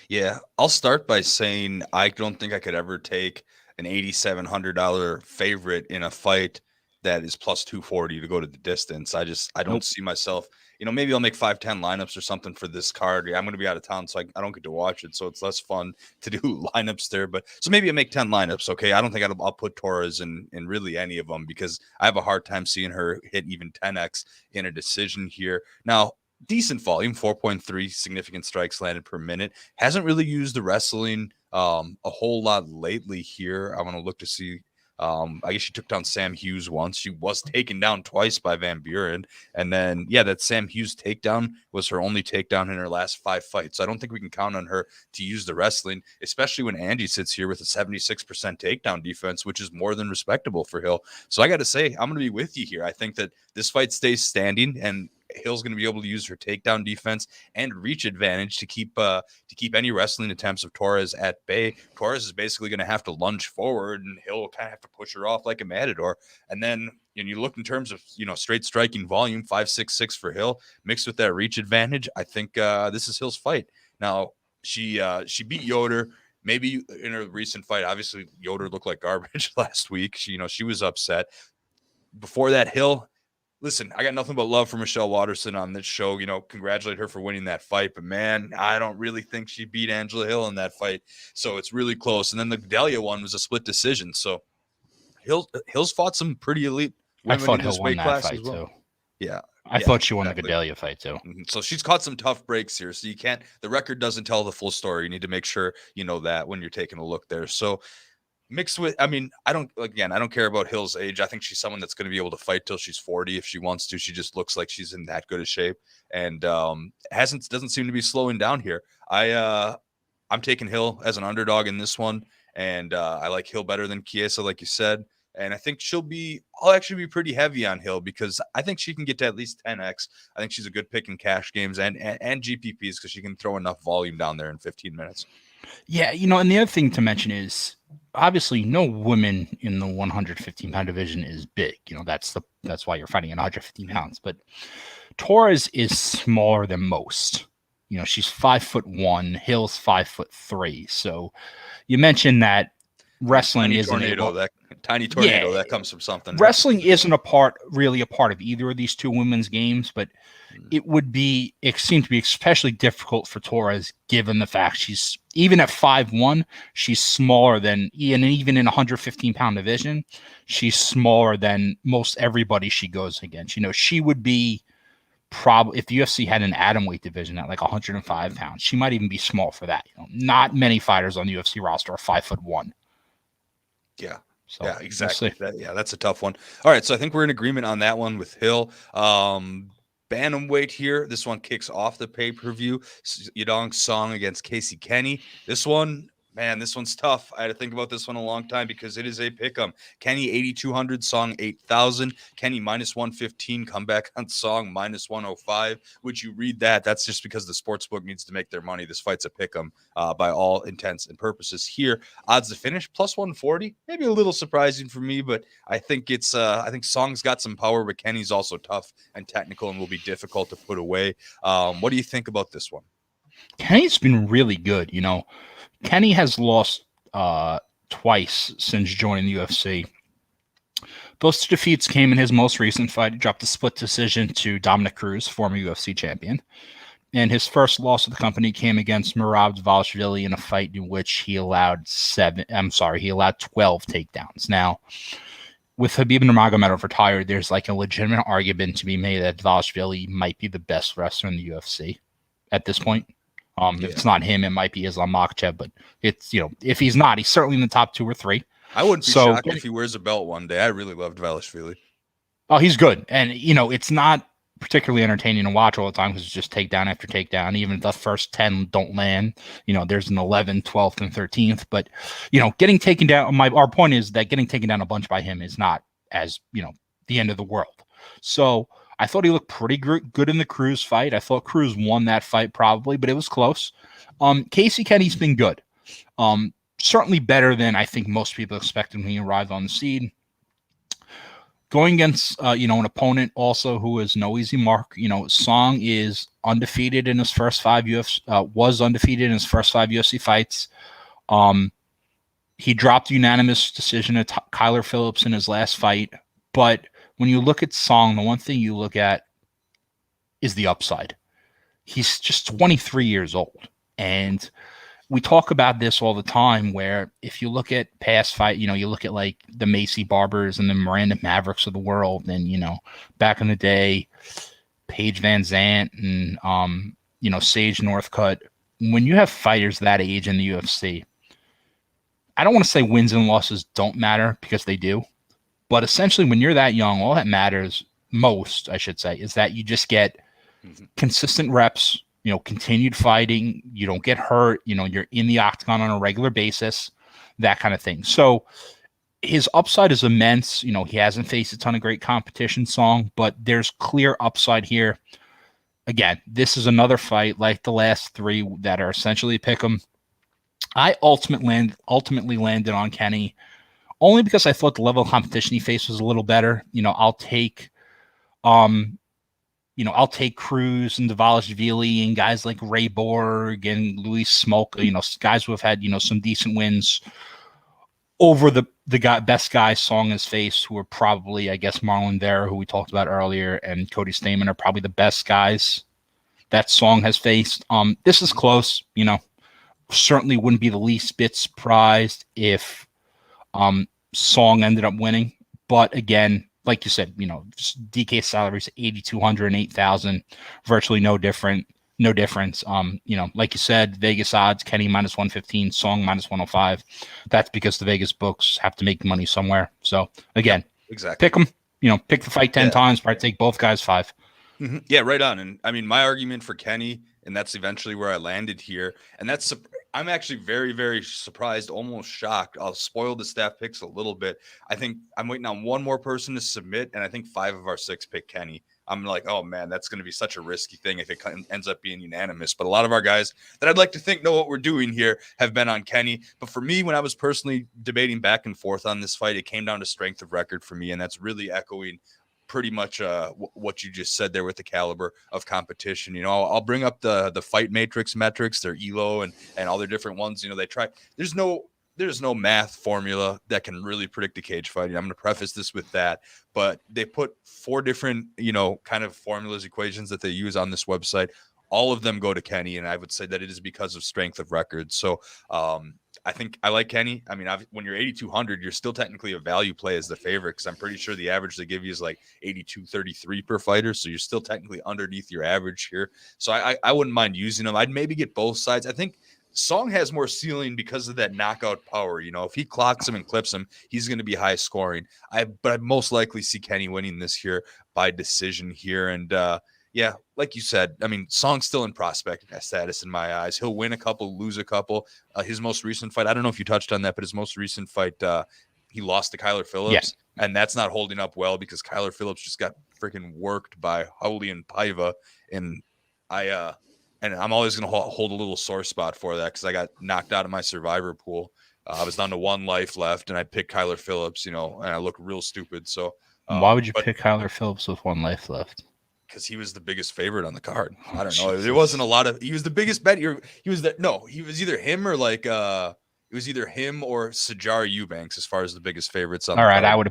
Yeah, I'll start by saying I don't think I could ever take an $8,700 favorite in a fight that is plus 240 to go to the distance. I don't see myself, maybe I'll make 5-10 lineups or something for this card. I'm going to be out of town, so I don't get to watch it. So it's less fun to do lineups there. But so maybe I make 10 lineups. Okay. I don't think I'll put Torres in really any of them because I have a hard time seeing her hit even 10X in a decision here. Now, decent volume, 4.3 significant strikes landed per minute. Hasn't really used the wrestling a whole lot lately here. I want to look to see. I guess she took down Sam Hughes once. She was taken down twice by Van Buren. And then, that Sam Hughes takedown was her only takedown in her last 5 fights. So I don't think we can count on her to use the wrestling, especially when Angie sits here with a 76% takedown defense, which is more than respectable for Hill. So I got to say, I'm going to be with you here. I think that this fight stays standing, and Hill's going to be able to use her takedown defense and reach advantage to keep any wrestling attempts of Torres at bay. Torres is basically going to have to lunge forward, and Hill will kind of have to push her off like a matador. And then you look in terms of straight striking volume, 5.66 for Hill, mixed with that reach advantage. I think this is Hill's fight. Now she beat Yoder. Maybe in her recent fight, obviously Yoder looked like garbage last week. She was upset. Before that, Hill. Listen, I got nothing but love for Michelle Waterson on this show. Congratulate her for winning that fight. But, man, I don't really think she beat Angela Hill in that fight. So it's really close. And then the Delia one was a split decision. So Hill's fought some pretty elite women. I thought Hill won that fight, too. Yeah. I thought she won the Delia fight, too. So she's caught some tough breaks here. So the record doesn't tell the full story. You need to make sure you know that when you're taking a look there. So mixed with, I don't care about Hill's age. I think she's someone that's going to be able to fight till she's 40 if she wants to. She just looks like she's in that good a shape and doesn't seem to be slowing down here. I'm taking Hill as an underdog in this one, and I like Hill better than Chiesa, like you said. And I think I'll actually be pretty heavy on Hill because I think she can get to at least 10x. I think she's a good pick in cash games and GPPs because she can throw enough volume down there in 15 minutes. Yeah, and the other thing to mention is obviously no woman in the 115-pound division is big. That's why you're fighting at 115 pounds. But Torres is smaller than most. She's 5'1". Hill's 5'3". So you mentioned that wrestling isn't tiny tornado that comes from something. Wrestling isn't really a part of either of these two women's games, but it seemed to be especially difficult for Torres given the fact she's even at 5'1", she's smaller than, and even in a 115-pound division, she's smaller than most everybody she goes against. She would be probably, if the UFC had an atomweight division at like 105 pounds, she might even be small for that. Not many fighters on the UFC roster are 5'1". Yeah. So, yeah, exactly. That's a tough one. All right, so I think we're in agreement on that one with Hill. Bantamweight here. This one kicks off the pay-per-view. Yadong Song against Casey Kenney. This one's tough. I had to think about this one a long time because it is a pick'em. Kenney 8,200, Song 8,000. Kenney -115, comeback on Song -105. Would you read that? That's just because the sportsbook needs to make their money. This fight's a pick'em by all intents and purposes. Here, odds to finish +140. Maybe a little surprising for me, but I think I think Song's got some power, but Kenney's also tough and technical and will be difficult to put away. What do you think about this one? Kenney's been really good. Kenney has lost twice since joining the UFC. Those two defeats came in his most recent fight. He dropped a split decision to Dominic Cruz, former UFC champion. And his first loss of the company came against Merab Dvalishvili in a fight in which he allowed 12 takedowns. Now, with Khabib Nurmagomedov retired, there's like a legitimate argument to be made that Dvalishvili might be the best wrestler in the UFC at this point. If it's not him, it might be Islam Makhachev, but it's, if he's not, he's certainly in the top 2 or 3. I wouldn't be shocked if he wears a belt one day. I really loved Dvalishvili. Oh, he's good. And, it's not particularly entertaining to watch all the time because it's just takedown after takedown. Even if the first 10 don't land, there's an 11th, 12th, and 13th. But, getting taken down, our point is that getting taken down a bunch by him is not as, the end of the world. So I thought he looked pretty good in the Cruz fight. I thought Cruz won that fight probably, but it was close. Casey Kenney's been good. Certainly better than I think most people expected when he arrived on the scene. Going against, an opponent also who is no easy mark. Song is undefeated in his first 5 was undefeated in his first 5 UFC fights. He dropped unanimous decision to Kyler Phillips in his last fight, but when you look at Song, the one thing you look at is the upside. He's just 23 years old. And we talk about this all the time where if you look at past fight, you look at like the Macy Barbers and the Miranda Mavericks of the world. And, back in the day, Paige Van Zandt and, Sage Northcutt. When you have fighters that age in the UFC, I don't want to say wins and losses don't matter because they do. But essentially, when you're that young, all that matters most, I should say, is that you just get consistent reps, continued fighting. You don't get hurt. You're in the octagon on a regular basis, that kind of thing. So his upside is immense. He hasn't faced a ton of great competition, Song, but there's clear upside here. Again, this is another fight like the last 3 that are essentially pick'em. I ultimately landed on Kenney. Only because I thought the level of competition he faced was a little better. I'll take Cruz and Dvalishvili and guys like Ray Borg and Luis Smolka, guys who have had, some decent wins over the best guys Song has faced, who are probably, I guess, Marlon Vera, who we talked about earlier, and Cody Stamann are probably the best guys that Song has faced. This is close, certainly wouldn't be the least bit surprised if Song ended up winning, but again, like you said, DK salaries 8,200 and 8,000, virtually no difference. Like you said, Vegas odds, Kenney -115, Song -105. That's because the Vegas books have to make money somewhere. So again, exactly. Pick them. Pick the fight 10 times. Probably take both guys 5. Yeah, right on. And I mean, my argument for Kenney, and that's eventually where I landed here, and that's I'm actually very, very surprised, almost shocked. I'll spoil the staff picks a little bit. I think I'm waiting on one more person to submit, and I think 5 of our 6 pick Kenny. I'm like, oh man, that's going to be such a risky thing if it ends up being unanimous. But a lot of our guys that I'd like to think know what we're doing here have been on Kenny. But for me, when I was personally debating back and forth on this fight, it came down to strength of record for me, and that's really echoing pretty much what you just said there with the caliber of competition. You know, I'll bring up the fight matrix metrics, their ELO and all their different ones. You know, they try. There's no math formula that can really predict a cage fight. I'm going to preface this with that, but they put 4 different, you know, kind of formulas, equations that they use on this website. All of them go to Kenny, and I would say that it is because of strength of record. So I think I like Kenny. I mean, when you're 8,200, you're still technically a value play as the favorite, because I'm pretty sure the average they give you is like 82.33 per fighter. So you're still technically underneath your average here. So I wouldn't mind using them. I'd maybe get both sides. I think Song has more ceiling because of that knockout power. You know, if he clocks him and clips him, he's going to be high scoring. But I most likely see Kenny winning this here by decision here. And yeah, like you said, I mean, Song's still in prospect status in my eyes. He'll win a couple, lose a couple. His most recent fight, I don't know if you touched on that, but his most recent fight, he lost to Kyler Phillips, and that's not holding up well because Kyler Phillips just got freaking worked by Raulian Paiva, and I'm always going to hold a little sore spot for that because I got knocked out of my survivor pool. I was down to 1 life left, and I picked Kyler Phillips, you know, and I look real stupid. So why would you pick Kyler Phillips with 1 life left? Because he was the biggest favorite on the card. I don't know. There wasn't a lot of. He was the biggest bet. He was either him or like it was either him or Sajar Eubanks as far as the biggest favorites on. All the right, card. I would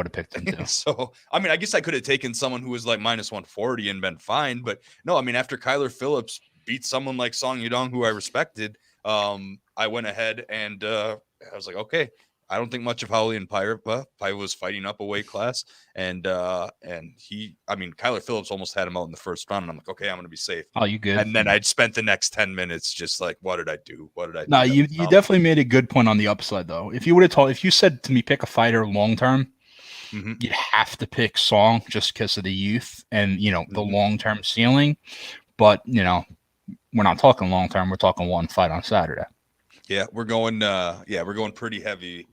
have picked him too. So I mean, I guess I could have taken someone who was like minus 140 and been fine. But no, I mean, after Kyler Phillips beat someone like Song Yadong, who I respected, I went ahead and I was like, okay. I don't think much of Raulian Paiva. Paiva was fighting up a weight class, and Kyler Phillips almost had him out in the first round, and I'm like, okay, I'm going to be safe. Oh, you good? And then I'd spent the next 10 minutes just like, what did I do? What did I do? No, you definitely made a good point on the upside, though. If you said to me, pick a fighter long term, you'd have to pick Song just because of the youth and, you know, the long term ceiling. But, you know, we're not talking long term. We're talking one fight on Saturday. Yeah, we're going pretty heavy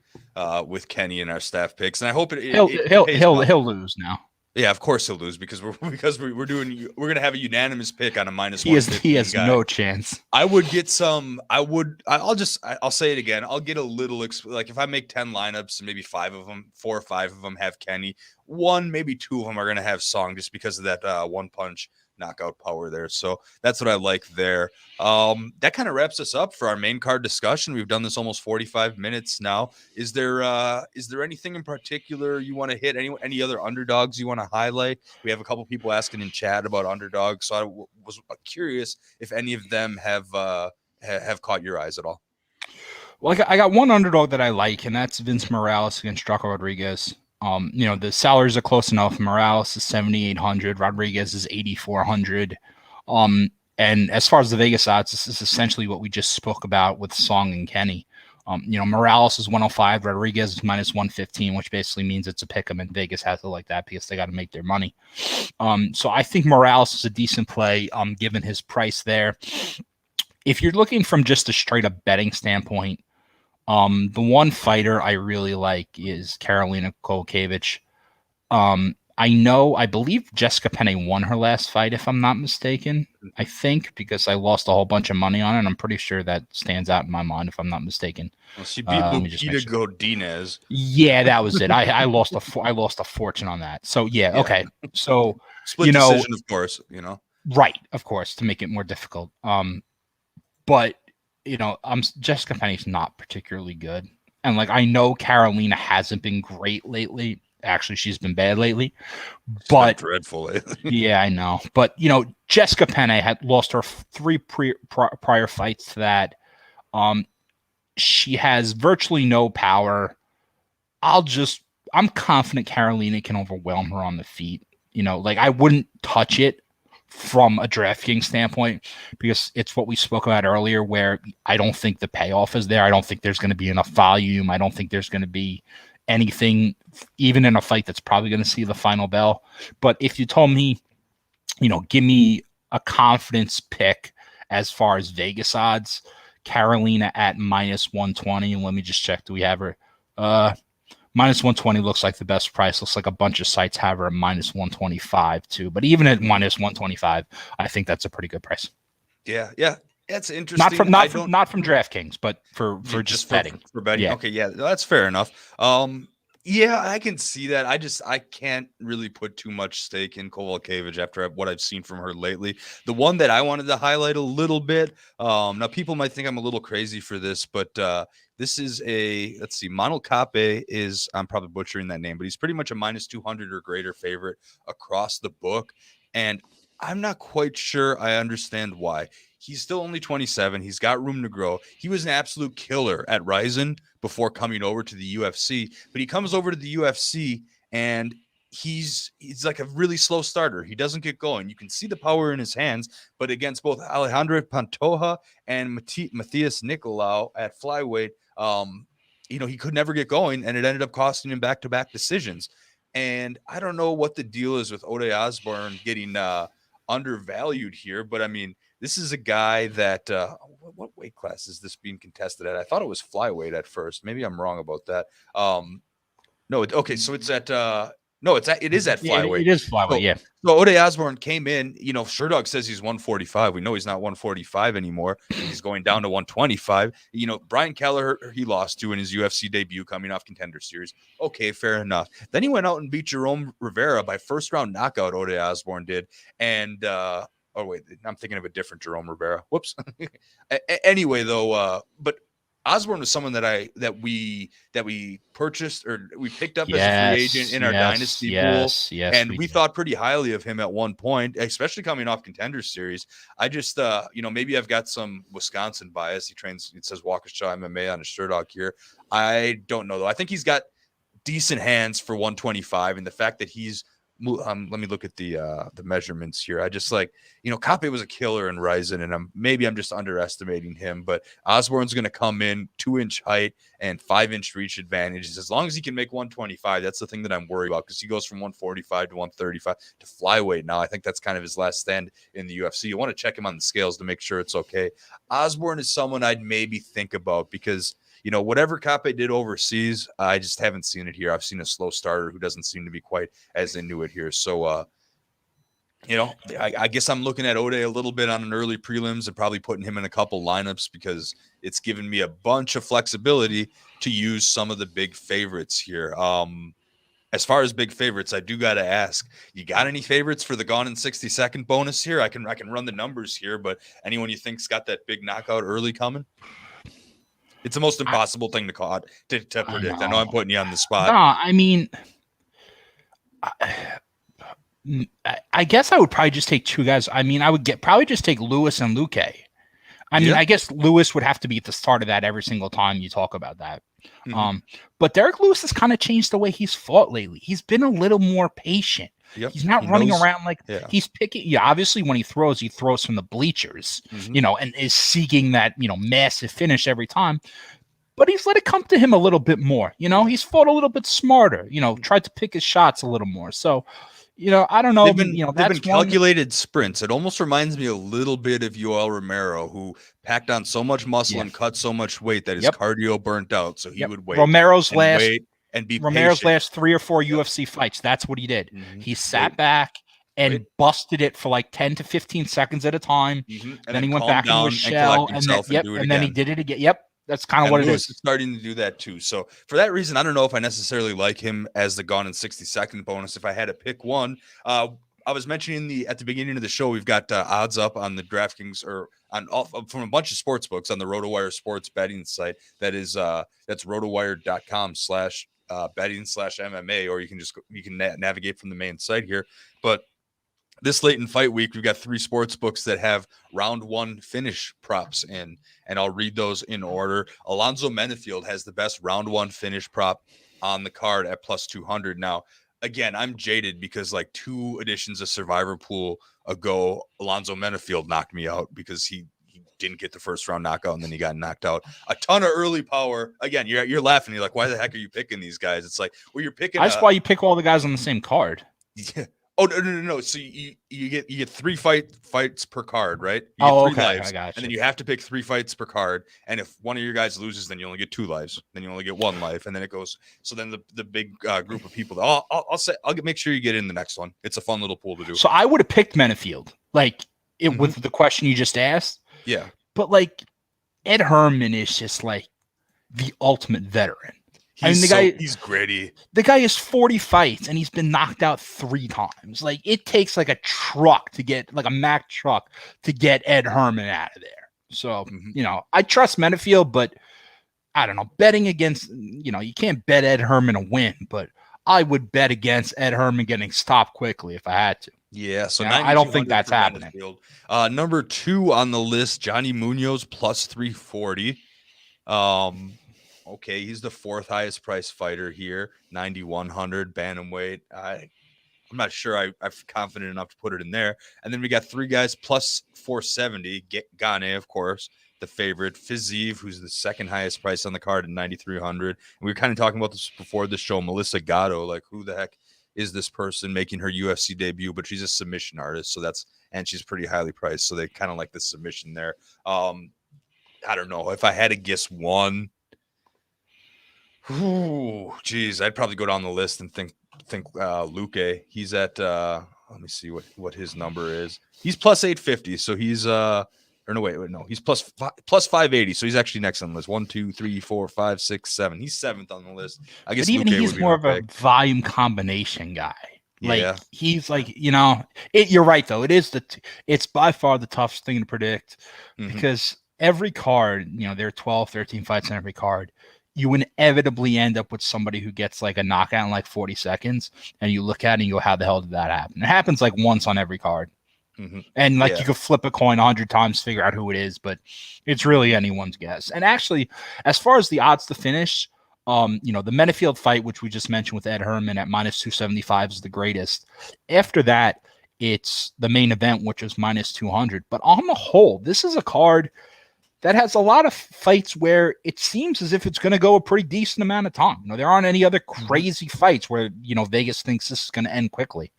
with Kenny in our staff picks, and I hope he'll lose now. Yeah, of course he'll lose because we're gonna have a unanimous pick on a minus. He has guy. No chance. I would get some. I'll say it again. I'll get a little like if I make 10 lineups, maybe 4 or 5 of them have Kenny. 1, maybe 2 of them are gonna have Song just because of that one punch knockout power there. So that's what I like there. That kind of wraps us up for our main card discussion. We've done this almost 45 minutes now. Is there anything in particular you want to hit? Any other underdogs you want to highlight? We have a couple people asking in chat about underdogs, so I was curious if any of them have caught your eyes at all. Well, I got one underdog that I like, and that's Vince Morales against Draco Rodriguez. You know, the salaries are close enough. Morales is 7,800. Rodriguez is 8,400. And as far as the Vegas odds, this is essentially what we just spoke about with Song and Kenny. You know, Morales is 105. Rodriguez is minus 115, which basically means it's a pick 'em, and Vegas has it like that because they got to make their money. So I think Morales is a decent play, given his price there. If you're looking from just a straight up betting standpoint, the one fighter I really like is Karolina Kolkavich. I believe Jessica Penne won her last fight, if I'm not mistaken. I think because I lost a whole bunch of money on it. I'm pretty sure that stands out in my mind, if I'm not mistaken. Well, she beat Lupita Godinez. Yeah, that was it. I lost a fortune on that. So yeah. Okay. So split decision, of course. You know, right? Of course, to make it more difficult. But you know, Jessica Penne's not particularly good. And like, I know Karolina hasn't been great lately. Actually, she's been bad lately. But dreadful lately. Yeah, I know. But, you know, Jessica Penne had lost her 3 prior fights to that. She has virtually no power. I'm confident Karolina can overwhelm her on the feet. You know, like I wouldn't touch it from a DraftKings standpoint, because it's what we spoke about earlier, where I don't think the payoff is there. I don't think there's going to be enough volume. I don't think there's going to be anything, even in a fight that's probably going to see the final bell. But if you told me, you know, give me a confidence pick as far as Vegas odds, Karolina at -120. Let me just check. Do we have her? -120 looks like the best price. Looks like a bunch of sites have her at -125 too. But even at -125, I think that's a pretty good price. Yeah, that's interesting. Not from DraftKings, but for just betting. For betting. Yeah. Okay, yeah, that's fair enough. Yeah, I can see that. I can't really put too much stake in Kolkavich after what I've seen from her lately. The one that I wanted to highlight a little bit. Now people might think I'm a little crazy for this, but this is let's see, Manuel Cape is, I'm probably butchering that name, but he's pretty much a -200 or greater favorite across the book. And I'm not quite sure I understand why. He's still only 27. He's got room to grow. He was an absolute killer at Ryzen before coming over to the UFC, but he comes over to the UFC and he's like a really slow starter. He doesn't get going. You can see the power in his hands, but against both Alejandro Pantoja and Matthias Nicolau at flyweight, he could never get going, and it ended up costing him back-to-back decisions. And I don't know what the deal is with Ode Osborne getting undervalued here, but I mean, this is a guy that what weight class is this being contested at? I thought it was flyweight at first. Maybe I'm wrong about that. So it's at it is at flyweight. It is flyweight, yeah. So Ode Osborne came in, Sherdog says he's 145. We know he's not 145 anymore. He's going down to 125. Brian Kelleher, he lost to in his UFC debut coming off Contender Series. Okay, fair enough. Then he went out and beat Jerome Rivera by first round knockout, Ode Osborne did. And oh, wait, I'm thinking of a different Jerome Rivera. Whoops. Anyway, though, but Osborne was someone that we purchased or we picked up as a free agent in our dynasty pool. And we thought pretty highly of him at one point, especially coming off Contender Series. I just, maybe I've got some Wisconsin bias. He trains, it says Waukesha MMA on his Sherdog here. I don't know, though. I think he's got decent hands for 125. And the fact that he's, let me look at the measurements here. I just Cape was a killer in Ryzen, and I'm just underestimating him. But Osborne's going to come in 2-inch height and 5-inch reach advantages. As long as he can make 125, that's the thing that I'm worried about, because he goes from 145 to 135 to flyweight now. I think that's kind of his last stand in the UFC. You want to check him on the scales to make sure it's okay. Osborne is someone I'd maybe think about because whatever Cape did overseas, I just haven't seen it here. I've seen a slow starter who doesn't seem to be quite as into it here. So, I guess I'm looking at Ode a little bit on an early prelims and probably putting him in a couple lineups because it's given me a bunch of flexibility to use some of the big favorites here. As far as big favorites, I do got to ask, you got any favorites for the Gone in 60-second bonus here? I can run the numbers here, but anyone you think's got that big knockout early coming? It's the most impossible thing to predict. I know I'm putting you on the spot. No, I mean, I guess I would probably just take two guys. I mean, I would probably just take Lewis and Luque. I mean, I guess Lewis would have to be at the start of that every single time you talk about that. Mm-hmm. But Derrick Lewis has kind of changed the way he's fought lately. He's been a little more patient. Yep. He's not running around he's picking. Yeah, obviously when he throws from the bleachers, and is seeking that, massive finish every time. But he's let it come to him a little bit more. He's fought a little bit smarter, tried to pick his shots a little more. So, I don't know. They've been calculated sprints. It almost reminds me a little bit of Yoel Romero, who packed on so much muscle and cut so much weight that his cardio burnt out. So he would wait. Romero's last 3 or 4 UFC fights. That's what he did. Mm-hmm. He sat back and busted it for like 10 to 15 seconds at a time. Mm-hmm. And then he went back into his shell and then he did it again. Yep. That's kind of what it is. Starting to do that too. So for that reason, I don't know if I necessarily like him as the Gone in 60-second bonus. If I had to pick one, I was mentioning at the beginning of the show, we've got odds up on the DraftKings or from a bunch of sports books on the RotoWire sports betting site. That's rotowire.com/betting/MMA, or you can navigate from the main site here. But this late in fight week, we've got 3 sports books that have round 1 finish props in, and I'll read those in order. Alonzo Menefield has the best round 1 finish prop on the card at +200. Now, again, I'm jaded because like 2 editions of Survivor Pool ago, Alonzo Menefield knocked me out because he didn't get the first round knockout and then he got knocked out. A ton of early power. Again, you're laughing. You're like, why the heck are you picking these guys? It's like, well, you're picking. That's why you pick all the guys on the same card. Yeah. Oh no. So you get 3 fights per card, right? You get Oh, 3 okay. lives, I got and then you. you have to pick 3 fights per card. And if one of your guys loses, then you only get 2 lives. Then you only get 1 life, and then it goes. So then the big group of people. Make sure you get in the next one. It's a fun little pool to do. So I would have picked Menafield, like Mhm. with the question you just asked. Yeah, But like Ed Herman is just like the ultimate veteran. he's gritty. The guy has 40 fights and he's been knocked out 3 times. Like it takes like a truck to get like a Mack truck to get Ed Herman out of there. So, I trust Menafield, but I don't know, betting against, you can't bet Ed Herman a win, but I would bet against Ed Herman getting stopped quickly if I had to. Yeah, so I don't think that's happening. Number 2 on the list, Johnny Munhoz plus 340. Okay, he's the 4th highest priced fighter here, 9,100 bantamweight. I'm not sure I'm confident enough to put it in there. And then we got 3 guys plus 470. Gane, of course, the favorite. Fiziev, who's the 2nd highest price on the card at 9,300. And we were kind of talking about this before the show. Melissa Gatto, like who the heck is this person making her UFC debut? But she's a submission artist, and she's pretty highly priced. So they kind of like the submission there. I don't know if I had to guess one. Ooh, geez, I'd probably go down the list and think Luque. He's at let me see what his number is. He's plus 850, so he's he's plus 580, so he's actually next on the list. 1, 2, 3, 4, 5, 6, 7. He's 7th on the list. I guess even Luque he's more of a volume combination guy. Like he's like, you're right though. It's by far the toughest thing to predict because every card, there are 12, 13 fights on every card. You inevitably end up with somebody who gets like a knockout in like 40 seconds, and you look at it and you go, how the hell did that happen? It happens like once on every card. And like you could flip a coin 100 times, figure out who it is, but it's really anyone's guess. And actually, as far as the odds to finish, the Menafield fight, which we just mentioned with Ed Herman at minus 275 is the greatest. After that, it's the main event, which is minus 200. But on the whole, this is a card that has a lot of fights where it seems as if it's going to go a pretty decent amount of time. There aren't any other crazy fights where, Vegas thinks this is going to end quickly.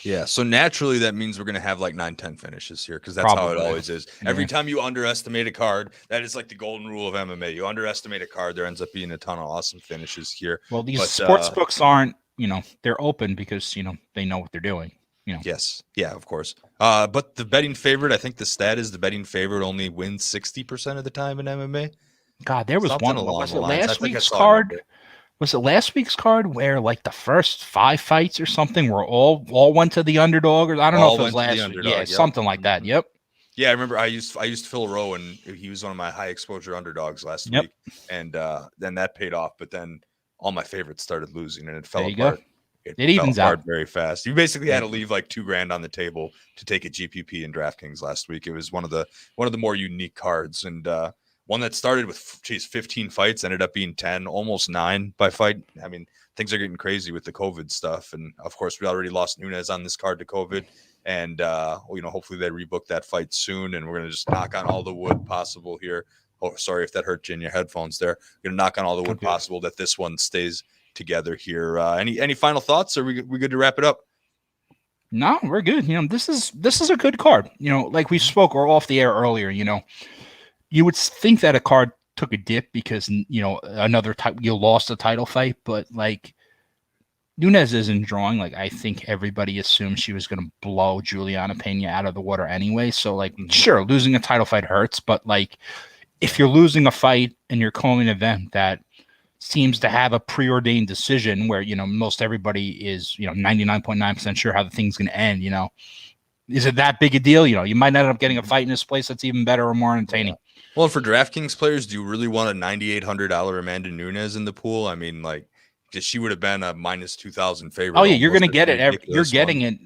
Yeah, so naturally that means we're going to have like 9-10 finishes here because that's how it always is. Yeah. Every time you underestimate a card, that is like the golden rule of MMA. You underestimate a card, there ends up being a ton of awesome finishes here. Well, these sports books aren't, they're open because, they know what they're doing. Yes. Yeah, of course. But the betting favorite, I think the stat is the betting favorite only wins 60% of the time in MMA. God, there was one along was it last week's card? Was it last week's card where like the first 5 fights or something were all went to the underdog, or I don't know if it was last week. Yeah, something like that. Yep. Yeah, I remember I used Phil Rowe, and he was one of my high exposure underdogs last week, and then that paid off. But then all my favorites started losing, and it fell apart. It evens out very fast. You basically had to leave like $2,000 on the table to take a GPP in DraftKings last week. It was one of the more unique cards, and one that started with 15 fights ended up being 10, almost 9 by fight. I mean, things are getting crazy with the COVID stuff, and of course, we already lost Nunes on this card to COVID, and hopefully they rebook that fight soon, and we're gonna just knock on all the wood possible here. Oh, sorry if that hurt you in your headphones there. We're gonna knock on all the wood possible that this one stays together here. Any final thoughts? Are we good to wrap it up? No, we're good. This is a good card. Like we spoke or off the air earlier, you would think that a card took a dip because another type you lost a title fight, but like Nunes isn't drawing. Like I think everybody assumed she was going to blow Juliana Pena out of the water anyway. So like, sure, losing a title fight hurts, but like if you're losing a fight and you're calling an event that seems to have a preordained decision where, most everybody is, 99.9% sure how the thing's going to end, is it that big a deal? You might end up getting a fight in this place that's even better or more entertaining. Yeah. Well, for DraftKings players, do you really want a $9,800 Amanda Nunes in the pool? I mean, like, because she would have been a minus 2,000 favorite. Oh, yeah, you're going to get it. You're getting it.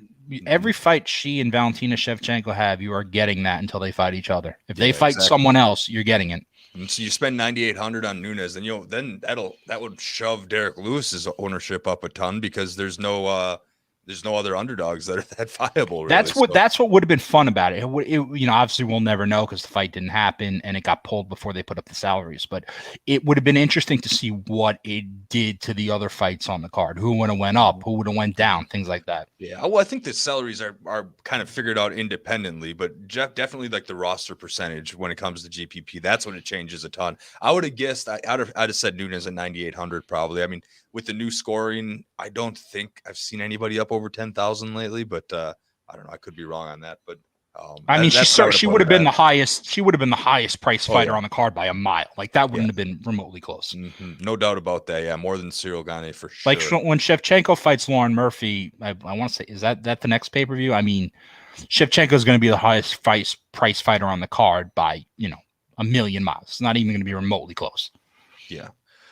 Every fight she and Valentina Shevchenko have, you are getting that until they fight each other. If they fight someone else, you're getting it. And so you spend 9,800 on Nunes, then that would shove Derrick Lewis's ownership up a ton because there's no there's no other underdogs that are that viable. Really. That's what would have been fun about it. Obviously we'll never know because the fight didn't happen and it got pulled before they put up the salaries. But it would have been interesting to see what it did to the other fights on the card. Who would have went up? Who would have went down? Things like that. Yeah, well, I think the salaries are kind of figured out independently, but definitely like the roster percentage when it comes to GPP, that's when it changes a ton. I would have guessed I'd have said Nunes at 9,800 probably. I mean, with the new scoring, I don't think I've seen anybody up over 10,000 lately, but I don't know. I could be wrong on that, but I mean, she would have been the highest. She would have been the highest price fighter on the card by a mile. Like that wouldn't have been remotely close. No doubt about that. Yeah, more than Cyril Gane for sure. Like when Shevchenko fights Lauren Murphy, I want to say, is that the next pay per view? I mean, Shevchenko is going to be the highest price fighter on the card by a million miles. It's not even going to be remotely close. Yeah.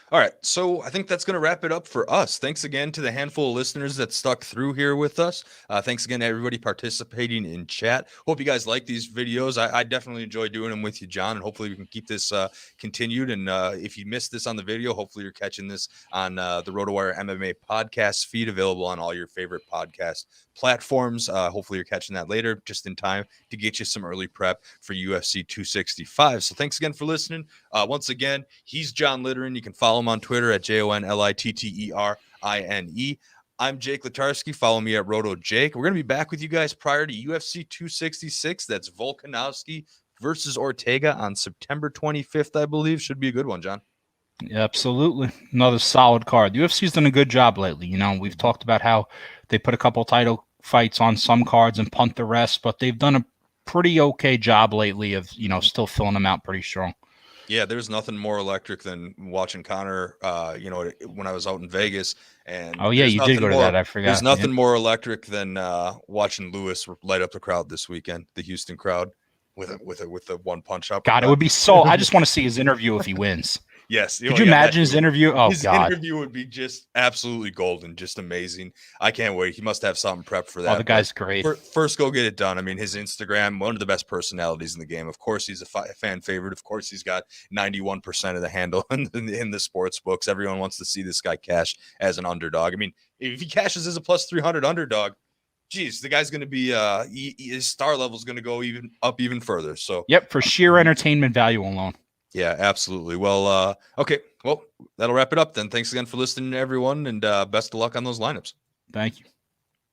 All right, so I think that's going to wrap it up for us. Thanks again to the handful of listeners that stuck through here with us. Thanks again to everybody participating in chat. Hope you guys like these videos. I definitely enjoy doing them with you, John, and hopefully we can keep this continued. And if you missed this on the video, hopefully you're catching this on the RotoWire MMA podcast feed, available on all your favorite podcast platforms. Hopefully you're catching that later, just in time to get you some early prep for UFC 265. So thanks again for listening. Once again, he's Jon Litterine. You can follow him on Twitter at JonLitterine. I'm Jake Letarski. Follow me at Roto Jake. We're going to be back with you guys prior to UFC 266. That's Volkanovski versus Ortega on September 25th, I believe. Should be a good one, John. Absolutely. Another solid card. The UFC's done a good job lately. We've talked about how they put a couple title fights on some cards and punt the rest, but they've done a pretty okay job lately of, still filling them out pretty strong. Yeah, there's nothing more electric than watching Connor, when I was out in Vegas. And oh, yeah, you did go to that. I forgot. There's nothing more electric than watching Lewis light up the crowd this weekend, the Houston crowd, with a one punch up. God, it would be so. I just want to see his interview if he wins. Yes. Could you imagine his interview? Oh, his God. interview would be just absolutely golden, just amazing. I can't wait. He must have something prepped for that. Oh, the guy's great. First, go get it done. I mean, his Instagram, one of the best personalities in the game. Of course, he's a fan favorite. Of course, he's got 91% of the handle in the sports books. Everyone wants to see this guy cash as an underdog. I mean, if he cashes as a plus 300 underdog, geez, the guy's going to be his star level is going to go even further. So, yep, for sheer entertainment value alone. Yeah, absolutely. Well, okay. Well, that'll wrap it up then. Thanks again for listening, everyone, and best of luck on those lineups. Thank you.